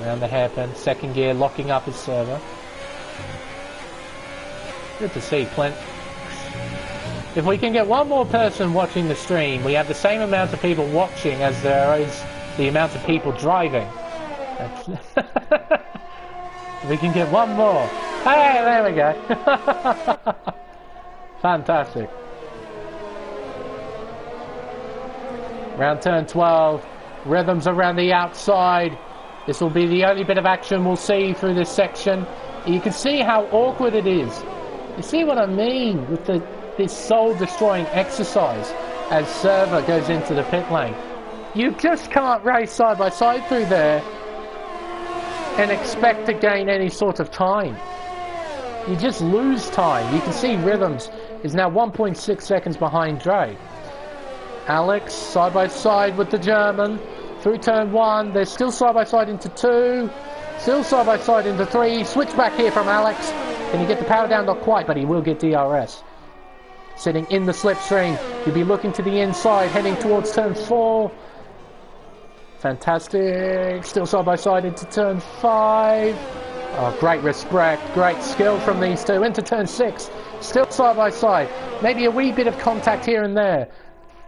Around the hairpin. Second gear locking up his Server. Good to see, Clint. If we can get one more person watching the stream, we have the same amount of people watching as there is the amount of people driving. If we can get one more. Hey, there we go. Fantastic. Round turn 12. Rhythms around the outside. This will be the only bit of action we'll see through this section. You can see how awkward it is. You see what I mean with this soul-destroying exercise as Server goes into the pit lane. You just can't race side by side through there and expect to gain any sort of time. You just lose time. You can see Rhythms is now 1.6 seconds behind Dre. Alex side by side with the German through turn 1. They're still side by side into 2. Still side by side into 3. Switch back here from Alex. Can he get the power down? Not quite, but he will get DRS. Sitting in the slipstream. He'll be looking to the inside, heading towards turn 4. Fantastic. Still side by side into turn 5. Oh, great respect, great skill from these two. Into turn 6. Still side by side. Maybe a wee bit of contact here and there.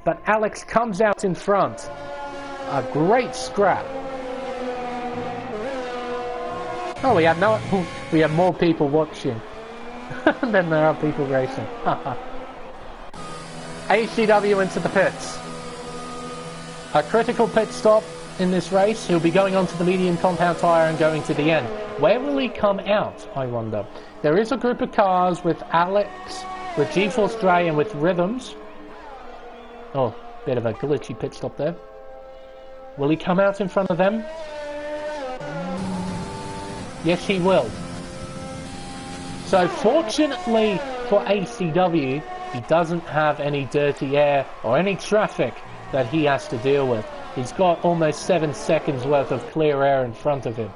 But Alex comes out in front. A great scrap. Oh, we have more people watching than there are people racing. ACW into the pits. A critical pit stop in this race. He'll be going onto the medium compound tyre and going to the end. Where will he come out, I wonder? There is a group of cars with Alex, with G-Force Dre and with Rhythms. Oh, bit of a glitchy pit stop there. Will he come out in front of them? Yes, he will. So fortunately for ACW, he doesn't have any dirty air or any traffic that he has to deal with. He's got almost 7 seconds worth of clear air in front of him.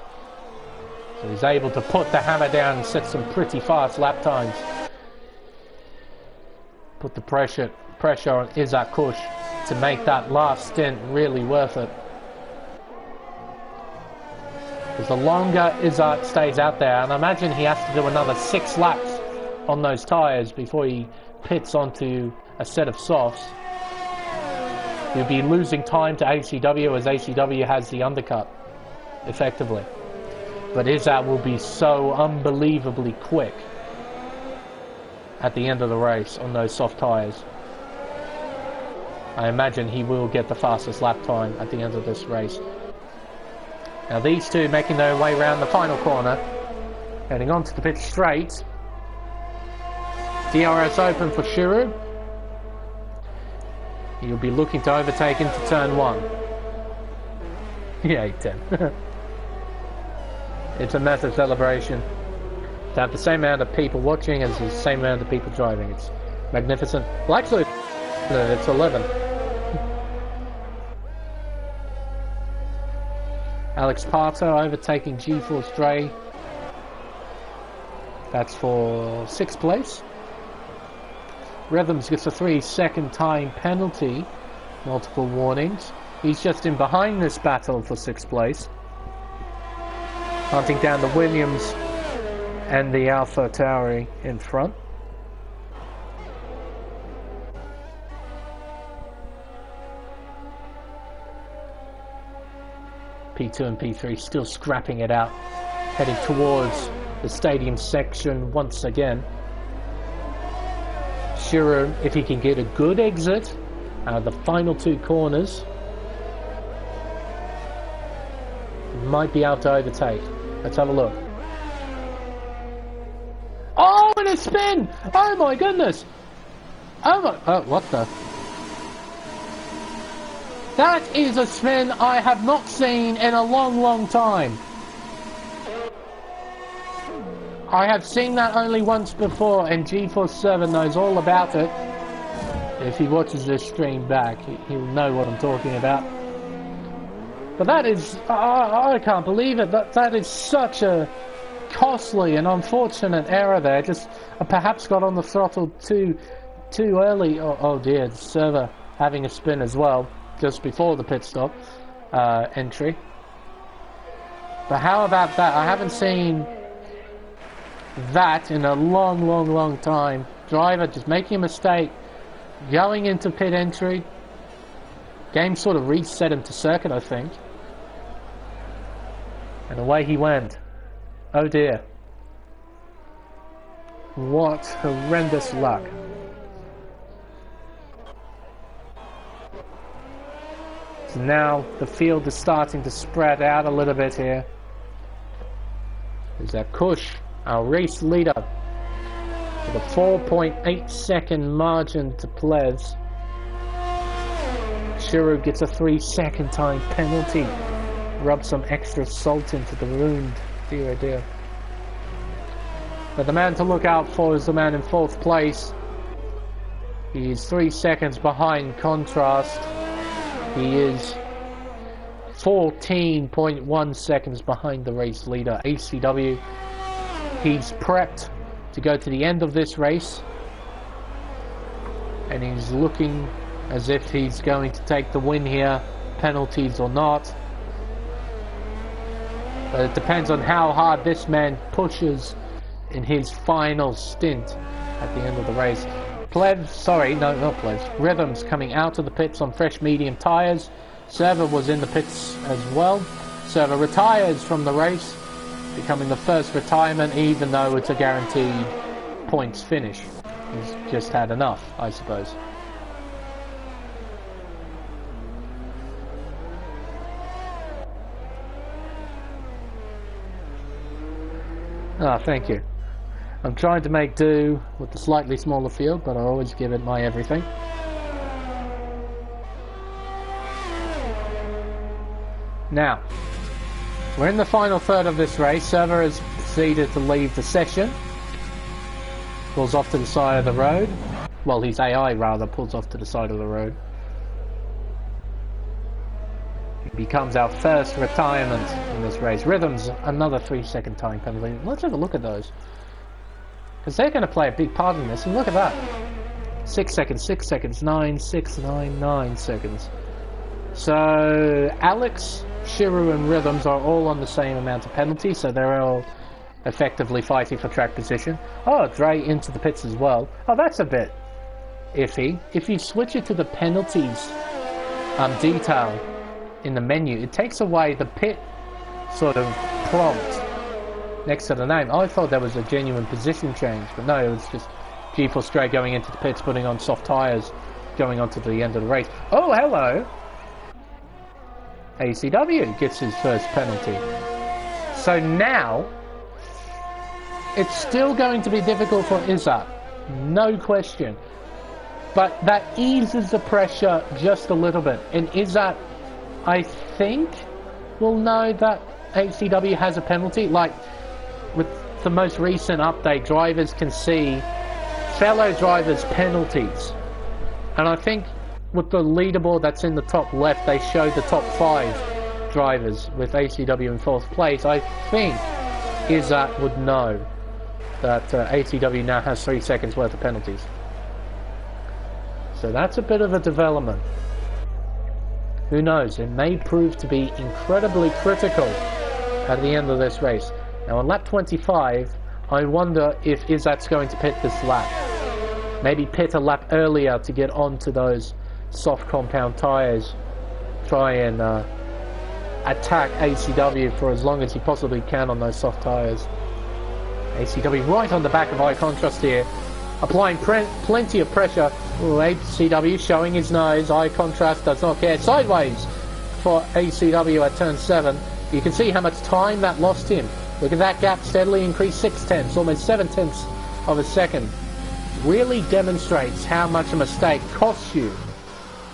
So he's able to put the hammer down and set some pretty fast lap times. Put the pressure on Isaac Kush to make that last stint really worth it. Because the longer Isaac stays out there, and I imagine he has to do another 6 laps on those tyres before he pits onto a set of softs, he'll be losing time to ACW as ACW has the undercut, effectively. But Isaac will be so unbelievably quick at the end of the race on those soft tyres. I imagine he will get the fastest lap time at the end of this race. Now these two making their way around the final corner, heading on to the pit straight. DRS open for Shuru. He'll be looking to overtake into turn 1. Yeah, 10. It's a massive celebration to have the same amount of people watching as the same amount of people driving. It's magnificent. Well, actually, it's 11. Alex Parto overtaking G-Force Dre. That's for 6th place. Rhythms gets a 3-second time penalty. Multiple warnings. He's just in behind this battle for 6th place. Hunting down the Williams and the Alpha Tauri in front. P2 and P3 still scrapping it out, heading towards the stadium section once again. Shiro, if he can get a good exit out of the final 2 corners, might be able to overtake. Let's have a look. Oh, and a spin! Oh my goodness! Oh, what the? That is a spin I have not seen in a long time. I have seen that only once before, and G-Force 7 knows all about it. If he watches this stream back, he'll know what I'm talking about. But that is, I can't believe it. That is such a costly and unfortunate error there. Just perhaps got on the throttle too early. Oh dear, the server having a spin as well just before the pit stop entry. But how about that? I haven't seen that in a long time. Driver just making a mistake, going into pit entry. Game sort of reset him to circuit, I think. And away he went. Oh dear. What horrendous luck. So now the field is starting to spread out a little bit here. There's that Kush, our race leader, with a 4.8 second margin to Plez. Shiro gets a 3-second time penalty. Rub some extra salt into the wound. Dear oh dear. But the man to look out for is the man in 4th place. He is 3 seconds behind Contrast. He is 14.1 seconds behind the race leader, ACW. He's prepped to go to the end of this race. And he's looking as if he's going to take the win here, penalties or not. But it depends on how hard this man pushes in his final stint at the end of the race. Rhythms coming out of the pits on fresh medium tyres. Server was in the pits as well. Server retires from the race, becoming the first retirement, even though it's a guaranteed points finish. He's just had enough, I suppose. Ah, thank you. I'm trying to make do with the slightly smaller field, but I always give it my everything. Now, we're in the final third of this race. Server has proceeded to leave the session. Pulls off to the side of the road. Well, his AI rather pulls off to the side of the road. becomes our first retirement in this race. Rhythm's another 3-second time penalty. Let's have a look at those, because they're going to play a big part in this. And look at that. 6 seconds, 6 seconds, 9, 6, 9, 9 seconds. So Alex, Shiru and Rhythms are all on the same amount of penalty, so they're all effectively fighting for track position. Oh, Dre into the pits as well. Oh, that's a bit iffy. If you switch it to the penalties detail in the menu, it takes away the pit sort of prompt next to the name. I thought there was a genuine position change, but no, it was just G4 Stray going into the pits, putting on soft tyres, going on to the end of the race. Oh, hello! ACW gets his first penalty. So now, it's still going to be difficult for Izzat, no question. But that eases the pressure just a little bit. And Izzat, I think, will know that ACW has a penalty. Like, with the most recent update, drivers can see fellow drivers' penalties. And I think with the leaderboard that's in the top left, they show the top 5 drivers with ACW in 4th place. I think Izzat would know that ACW now has 3 seconds worth of penalties. So that's a bit of a development. Who knows, it may prove to be incredibly critical at the end of this race. Now on lap 25, I wonder if Izzat's going to pit this lap. Maybe pit a lap earlier to get onto those soft compound tyres. Try and attack ACW for as long as he possibly can on those soft tyres. ACW right on the back of eye contrast here, applying plenty of pressure. Ooh, ACW showing his nose, eye contrast, does not care. Sideways for ACW at turn 7. You can see how much time that lost him. Look at that gap steadily increased 6/10, almost 7/10 of a second. Really demonstrates how much a mistake costs you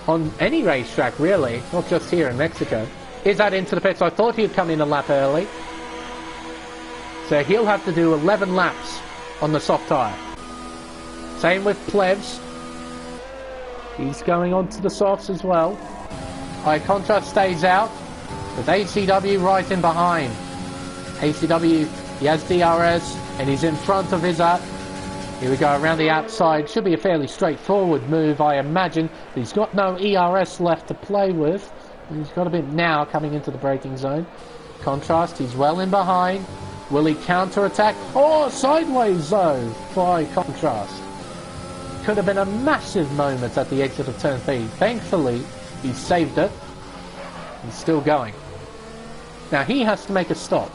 on any racetrack, really, not just here in Mexico. Is that into the pits? I thought he'd come in a lap early. So he'll have to do 11 laps on the soft tyre. Same with Plebs. He's going on to the softs as well. High contrast stays out, with ACW right in behind. ACW, he has DRS, and he's in front of Izzat. Here we go, around the outside. Should be a fairly straightforward move, I imagine. He's got no ERS left to play with. He's got a bit now coming into the braking zone. Contrast, he's well in behind. Will he counter-attack? Oh, sideways though, by contrast. Could have been a massive moment at the exit of turn 3. Thankfully, he saved it. He's still going. Now he has to make a stop,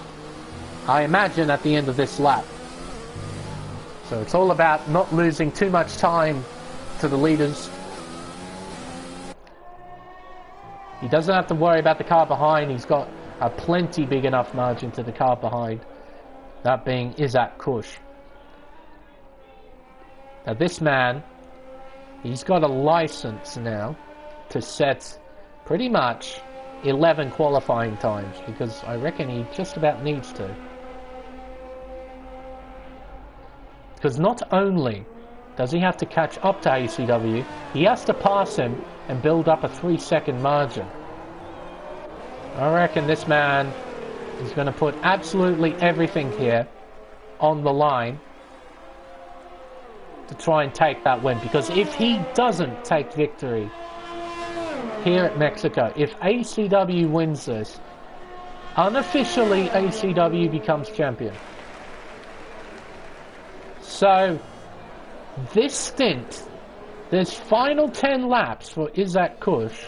I imagine, at the end of this lap. So it's all about not losing too much time to the leaders. He doesn't have to worry about the car behind. He's got a plenty big enough margin to the car behind. That being Izzat Kush. Now this man, he's got a license now to set pretty much 11 qualifying times, because I reckon he just about needs to. Because not only does he have to catch up to ACW, he has to pass him and build up a 3-second margin. I reckon this man is going to put absolutely everything here on the line to try and take that win. Because if he doesn't take victory here at Mexico, if ACW wins this, unofficially ACW becomes champion. So this stint, this final 10 laps for Izzat Kush,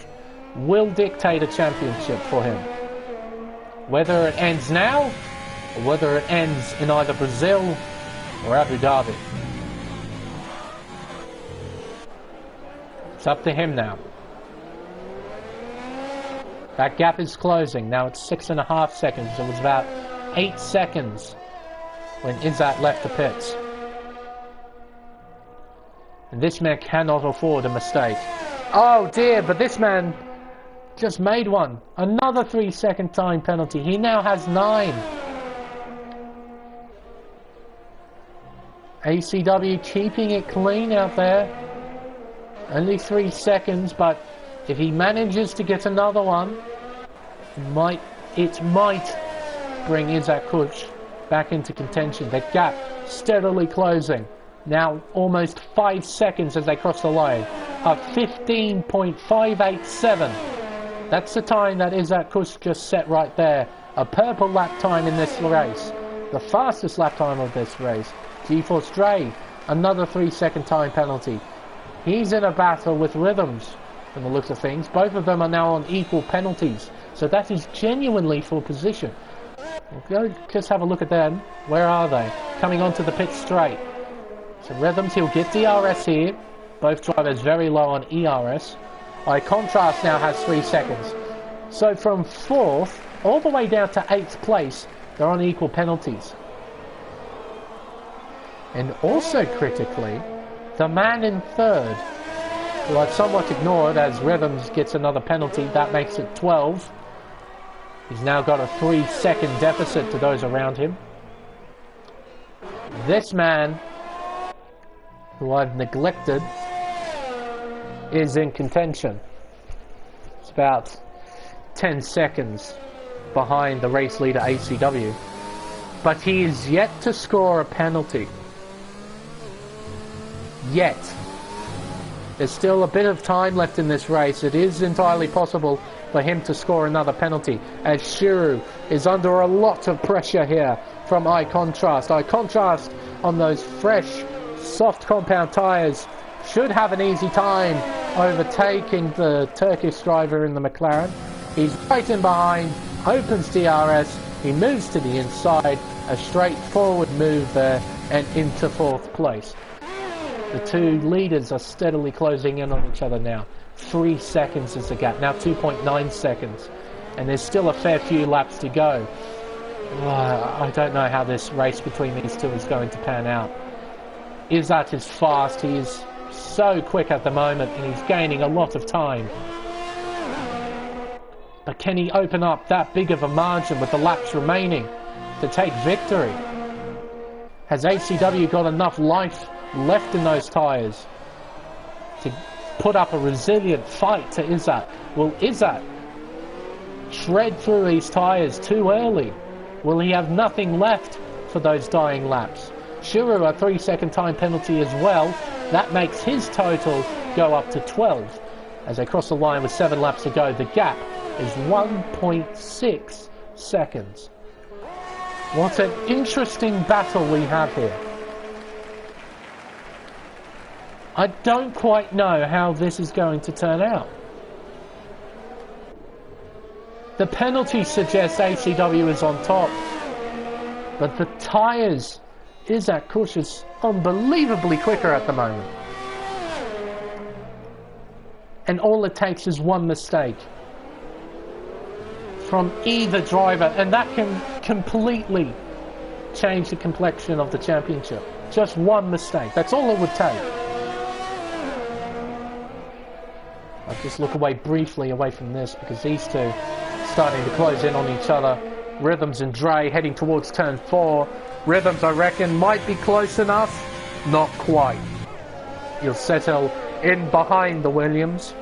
will dictate a championship for him. Whether it ends now, or whether it ends in either Brazil or Abu Dhabi. It's up to him now. That gap is closing. Now it's 6.5 seconds. It was about 8 seconds when Izzat left the pits. And this man cannot afford a mistake. Oh dear, but this man just made one. Another 3-second time penalty. He now has 9. ACW keeping it clean out there. Only 3 seconds, but if he manages to get another one, It might bring Isaac Kush back into contention. The gap steadily closing. Now almost 5 seconds as they cross the line. A 15.587. That's the time that Isaac Kush just set right there. A purple lap time in this race. The fastest lap time of this race. GeForce Dre, another 3-second time penalty. He's in a battle with Rhythms from the looks of things. Both of them are now on equal penalties. So that is genuinely for position. We'll go just have a look at them. Where are they? Coming onto the pit straight. So Rhythms, he'll get DRS here. Both drivers very low on ERS. iContrast now has 3 seconds. So from 4th all the way down to 8th place, they're on equal penalties. And also critically, the man in 3rd, who I've somewhat ignored as Rhythms gets another penalty, that makes it 12. He's now got a 3-second deficit to those around him. This man, who I've neglected, is in contention. It's about 10 seconds behind the race leader ACW. But he is yet to score a penalty. Yet. There's still a bit of time left in this race. It is entirely possible for him to score another penalty, as Shiru is under a lot of pressure here from iContrast. iContrast on those fresh, soft compound tyres should have an easy time overtaking the Turkish driver in the McLaren. He's right in behind, opens DRS, he moves to the inside, a straightforward move there, and into 4th place. The two leaders are steadily closing in on each other now. 3 seconds is the gap, now 2.9 seconds. And there's still a fair few laps to go. I don't know how this race between these two is going to pan out. Izzat is fast, he is so quick at the moment, and he's gaining a lot of time. But can he open up that big of a margin with the laps remaining to take victory? Has ACW got enough life left in those tyres to put up a resilient fight to Izzat? Will Izzat shred through these tyres too early? Will he have nothing left for those dying laps? Shuru, a 3-second time penalty as well. That makes his total go up to 12. As they cross the line with 7 laps to go, the gap is 1.6 seconds. What an interesting battle we have here. I don't quite know how this is going to turn out. The penalty suggests ACW is on top, but the tyres, Isaac Kush is unbelievably quicker at the moment. And all it takes is one mistake from either driver, and that can completely change the complexion of the championship. Just one mistake, that's all it would take. I'll just look briefly away from this, because these two starting to close in on each other. Rhythms and Dre heading towards turn 4. Rhythms, I reckon, might be close enough. Not quite. He'll settle in behind the Williams.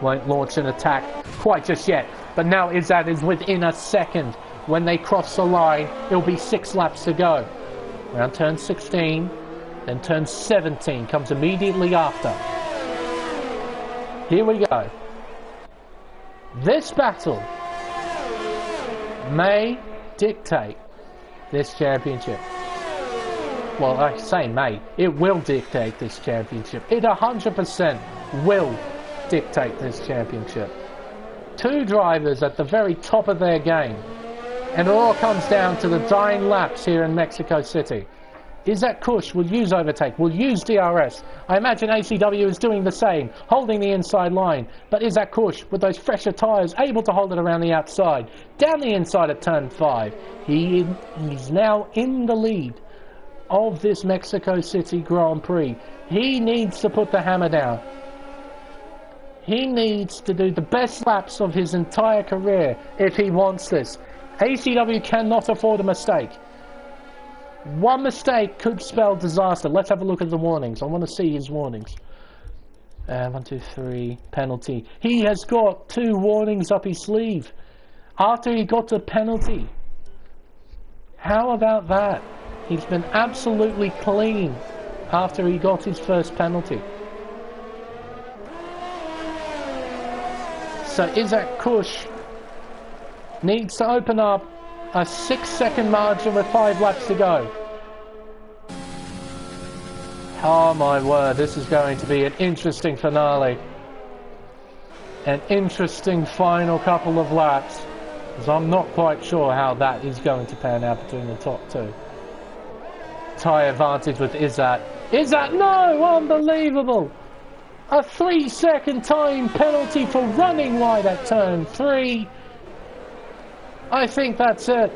Won't launch an attack quite just yet. But now Izzat is within a second. When they cross the line, it'll be 6 laps to go. Around turn 16. Then turn 17 comes immediately after. Here we go. This battle may dictate this championship. Well, I say may. It will dictate this championship. It 100% will dictate this championship. 2 drivers at the very top of their game. And it all comes down to the dying laps here in Mexico City. Isaac Kush will use overtake, will use DRS. I imagine ACW is doing the same, holding the inside line. But Isaac Kush, with those fresher tyres, able to hold it around the outside. Down the inside at turn 5. He's now in the lead of this Mexico City Grand Prix. He needs to put the hammer down. He needs to do the best laps of his entire career if he wants this. ACW cannot afford a mistake. One mistake could spell disaster. Let's have a look at the warnings. I want to see his warnings. 1, 2, 3, penalty. He has got 2 warnings up his sleeve after he got the penalty. How about that? He's been absolutely clean after he got his first penalty. So Isaac Kush needs to open up a 6-second margin with 5 laps to go. Oh my word, this is going to be an interesting finale. An interesting final couple of laps. Because I'm not quite sure how that is going to pan out between the top 2. Tyre advantage with Izzat. Izzat, no! Unbelievable! A 3-second time penalty for running wide at turn 3. I think that's it.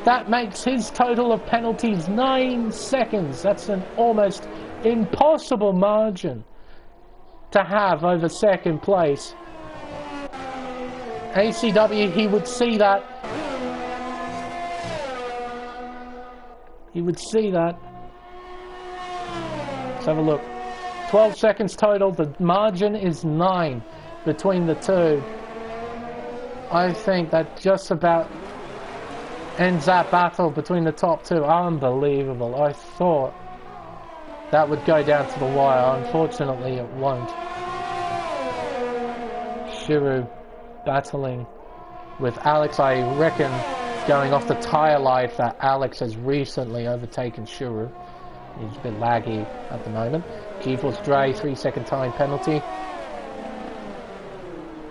That makes his total of penalties 9 seconds. That's an almost impossible margin to have over second place. ACW, he would see that. He would see that. Let's have a look. 12 seconds total. The margin is 9 between the 2. I think that just about ends that battle between the top 2. Unbelievable. I thought that would go down to the wire. Unfortunately, it won't. Shiru battling with Alex. I reckon, going off the tyre life, that Alex has recently overtaken Shiru. He's a bit laggy at the moment. G-Force Dre, 3-second time penalty.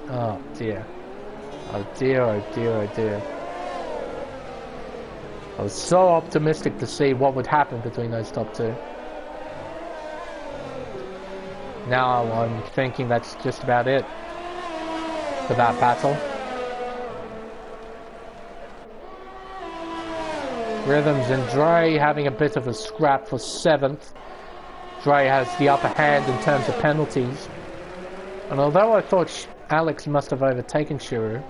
Oh dear. Oh dear, oh dear, oh dear. I was so optimistic to see what would happen between those top 2. Now I'm thinking that's just about it for that battle. Rhythms and Dre having a bit of a scrap for 7th. Dre has the upper hand in terms of penalties. And although I thought Alex must have overtaken Shiru,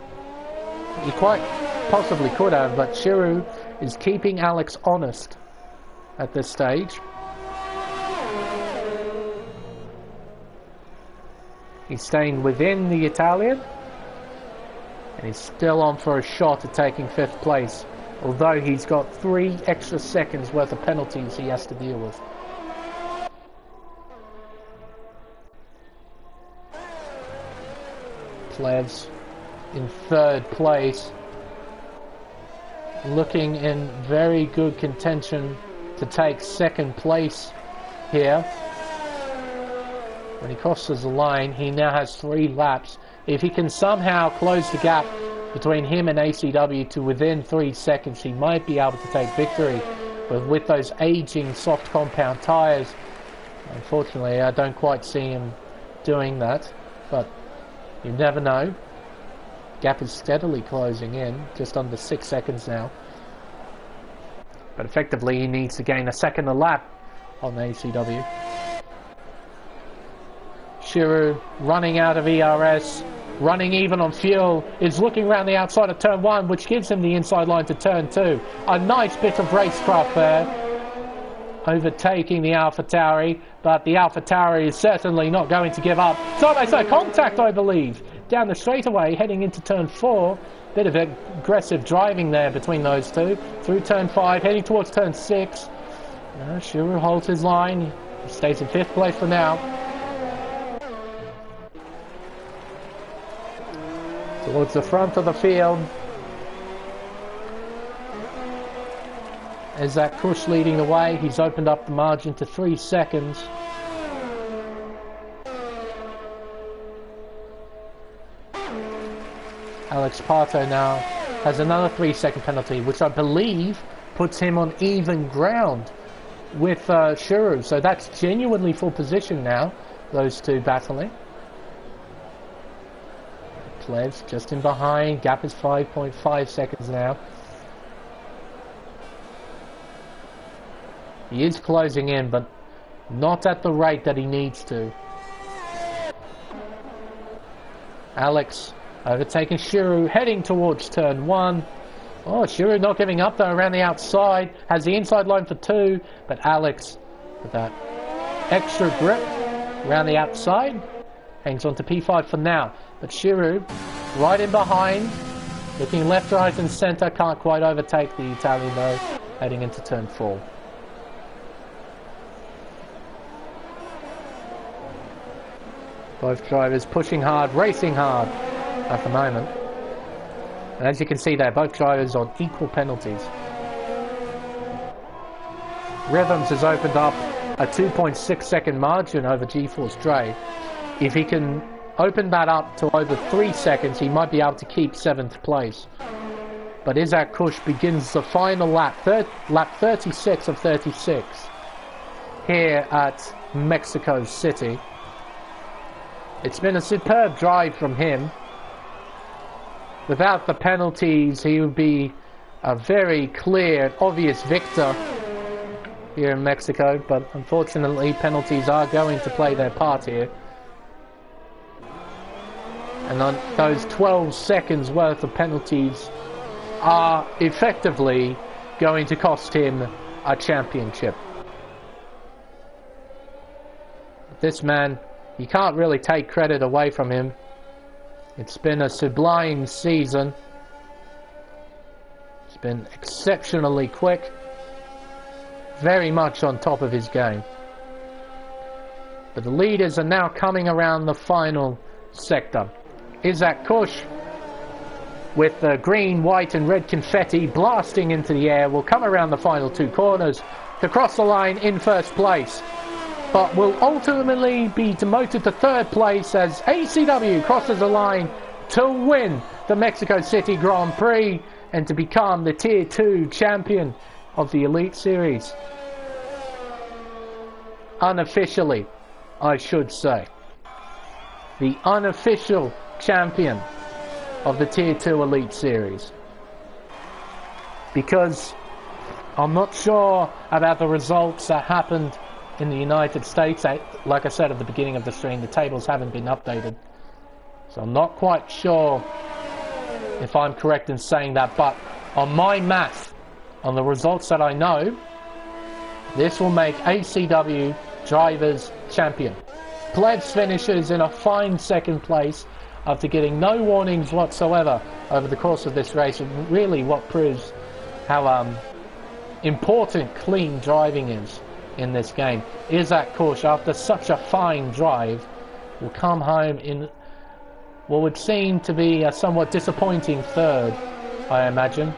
he quite possibly could have, but Shiru is keeping Alex honest at this stage. He's staying within the Italian, and he's still on for a shot at taking 5th place, although he's got 3 extra seconds worth of penalties he has to deal with. Plevs in 3rd place, looking in very good contention to take 2nd place here. When he crosses the line, he now has 3 laps. If he can somehow close the gap between him and ACW to within 3 seconds, he might be able to take victory. But with those aging soft compound tyres, unfortunately I don't quite see him doing that, but you never know. Gap is steadily closing in, just under 6 seconds now. But effectively he needs to gain a second a lap on ACW. Shiru running out of ERS, running even on fuel, is looking around the outside of turn 1, which gives him the inside line to turn 2. A nice bit of racecraft there, overtaking the AlphaTauri, but the AlphaTauri is certainly not going to give up. So they say contact, I believe, down the straightaway, heading into turn 4. Bit of aggressive driving there between those two. Through turn 5, heading towards turn 6. Shiru holds his line. He stays in 5th place for now. Towards the front of the field. Isaac Kush leading the way. He's opened up the margin to 3 seconds. Alex Pato now has another 3-second penalty, which I believe puts him on even ground with Shiru. So that's genuinely full position now, those two battling. Plevs just in behind. Gap is 5.5 seconds now. He is closing in, but not at the rate that he needs to. Alex overtaking Shiru, heading towards turn 1. Oh, Shiru not giving up though, around the outside. Has the inside line for 2, but Alex with that extra grip around the outside. Hangs on to P5 for now. But Shiru, right in behind, looking left, right and centre. Can't quite overtake the Italian though, heading into turn 4. Both drivers pushing hard, racing hard at the moment. And as you can see there, both drivers on equal penalties. Rhythms has opened up a 2.6 second margin over G-Force Dre. If he can open that up to over 3 seconds, he might be able to keep 7th place. But Isaac Kush begins the final lap, lap 36 of 36, here at Mexico City. It's been a superb drive from him. Without the penalties, he would be a very clear, obvious victor here in Mexico, but unfortunately penalties are going to play their part here. And on those 12 seconds worth of penalties are effectively going to cost him a championship. This man, you can't really take credit away from him. It's been a sublime season. It's been exceptionally quick. Very much on top of his game. But the leaders are now coming around the final sector. Isaac Kush, with the green, white and red confetti blasting into the air, will come around the final 2 corners to cross the line in first place, but will ultimately be demoted to 3rd place as ACW crosses the line to win the Mexico City Grand Prix and to become the Tier 2 champion of the Elite Series. Unofficially, I should say. The unofficial champion of the Tier 2 Elite Series. Because I'm not sure about the results that happened in the United States. Like I said at the beginning of the stream, the tables haven't been updated. So I'm not quite sure if I'm correct in saying that, but on my math, on the results that I know, this will make ACW drivers champion. Plebs finishes in a fine 2nd place after getting no warnings whatsoever over the course of this race, and really what proves how important clean driving is in this game. Isaac Kush, after such a fine drive, will come home in what would seem to be a somewhat disappointing 3rd, I imagine.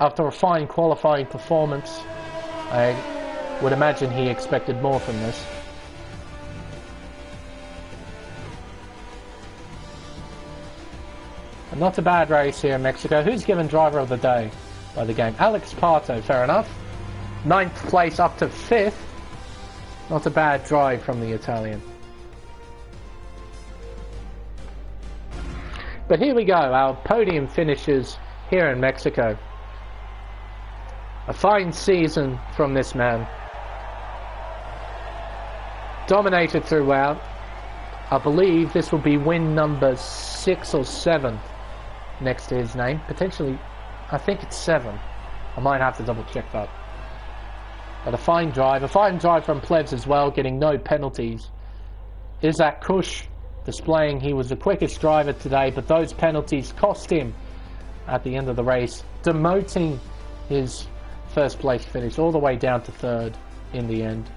After a fine qualifying performance, I would imagine he expected more from this. And not a bad race here in Mexico. Who's given driver of the day by the game? Alex Parto, fair enough. 9th place up to 5th. Not a bad drive from the Italian. But here we go, our podium finishes here in Mexico. A fine season from this man. Dominated throughout. I believe this will be win number 6 or 7 next to his name. Potentially, I think it's 7. I might have to double check that. But a fine drive from Plebs as well, getting no penalties. Isaac Kush displaying he was the quickest driver today, but those penalties cost him at the end of the race, demoting his 1st place finish all the way down to 3rd in the end.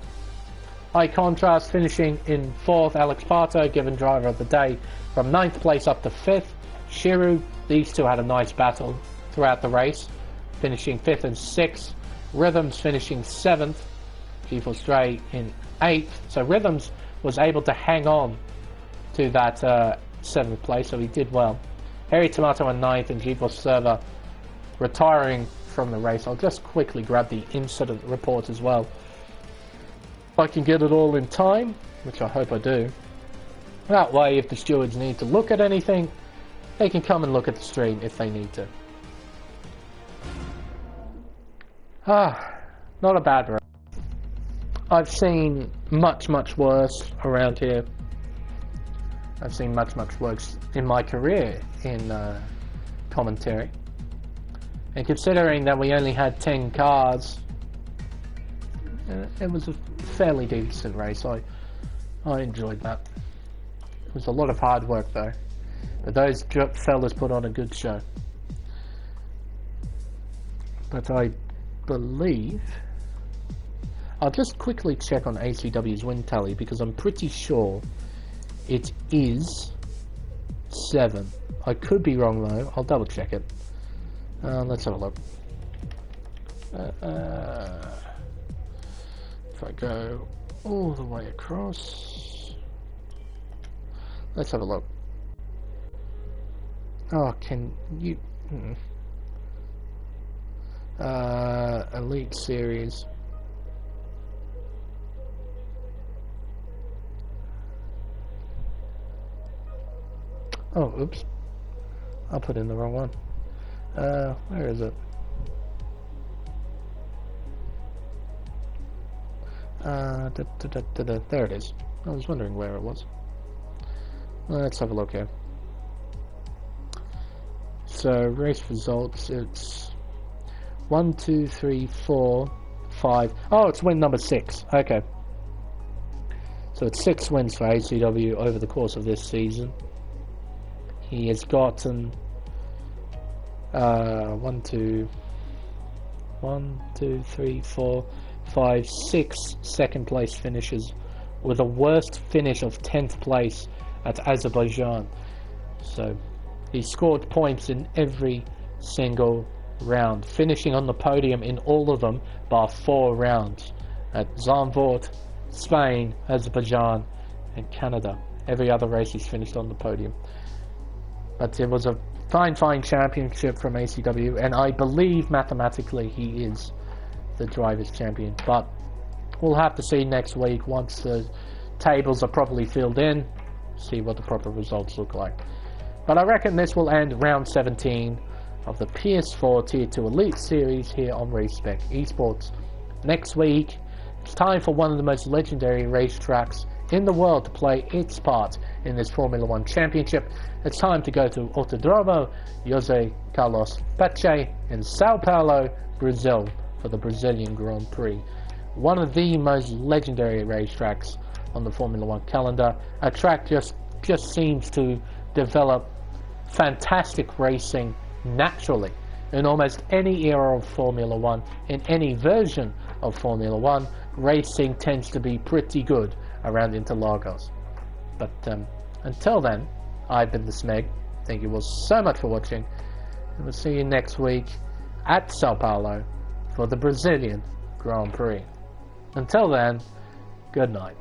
High Contrast finishing in 4th, Alex Parto given driver of the day from 9th place up to 5th. Shiru, these two had a nice battle throughout the race, finishing 5th and 6th. Rhythms finishing 7th, G-Force Dre in 8th. So Rhythms was able to hang on to that 7th place, so he did well. Harry Tomato in 9th and G-Force Server retiring from the race. I'll just quickly grab the incident report as well. If I can get it all in time, which I hope I do. That way, if the stewards need to look at anything, they can come and look at the stream if they need to. Not a bad race. I've seen much worse around here. I've seen much worse in my career in commentary. And considering that we only had 10 cars, it was a fairly decent race. I enjoyed that. It was a lot of hard work though. But those fellas put on a good show. But I believe... I'll just quickly check on ACW's win tally because I'm pretty sure it is 7. I could be wrong though. I'll double check it. Let's have a look. If I go all the way across, let's have a look. Oh, can you? Elite Series. Oh, oops. I'll put in the wrong one. Where is it? There it is. I was wondering where it was. Let's have a look here. So, race results, it's 1, 2, 3, 4, 5. Oh, it's win number 6. Okay. So it's 6 wins for ACW over the course of this season. He has gotten 1, 2, 3, 4, 5, 6 second place finishes, with a worst finish of 10th place at Azerbaijan. So he scored points in every single round, finishing on the podium in all of them bar 4 rounds at Zandvoort, Spain, Azerbaijan and Canada. Every other race he's finished on the podium. But it was a fine championship from ACW, and I believe mathematically he is the drivers' champion. But we'll have to see next week once the tables are properly filled in, see what the proper results look like. But I reckon this will end round 17 of the PS4 Tier 2 Elite Series here on Race Spec Esports. Next week, it's time for one of the most legendary racetracks in the world to play its part in this Formula 1 championship. It's time to go to Autódromo José Carlos Pache in Sao Paulo, Brazil, for the Brazilian Grand Prix. One of the most legendary racetracks on the Formula 1 calendar. A track just seems to develop fantastic racing naturally. In almost any era of Formula 1, in any version of Formula 1, racing tends to be pretty good around Interlagos. But until then, I've been the Smeg. Thank you all so much for watching, and we'll see you next week at Sao Paulo for the Brazilian Grand Prix. Until then, good night.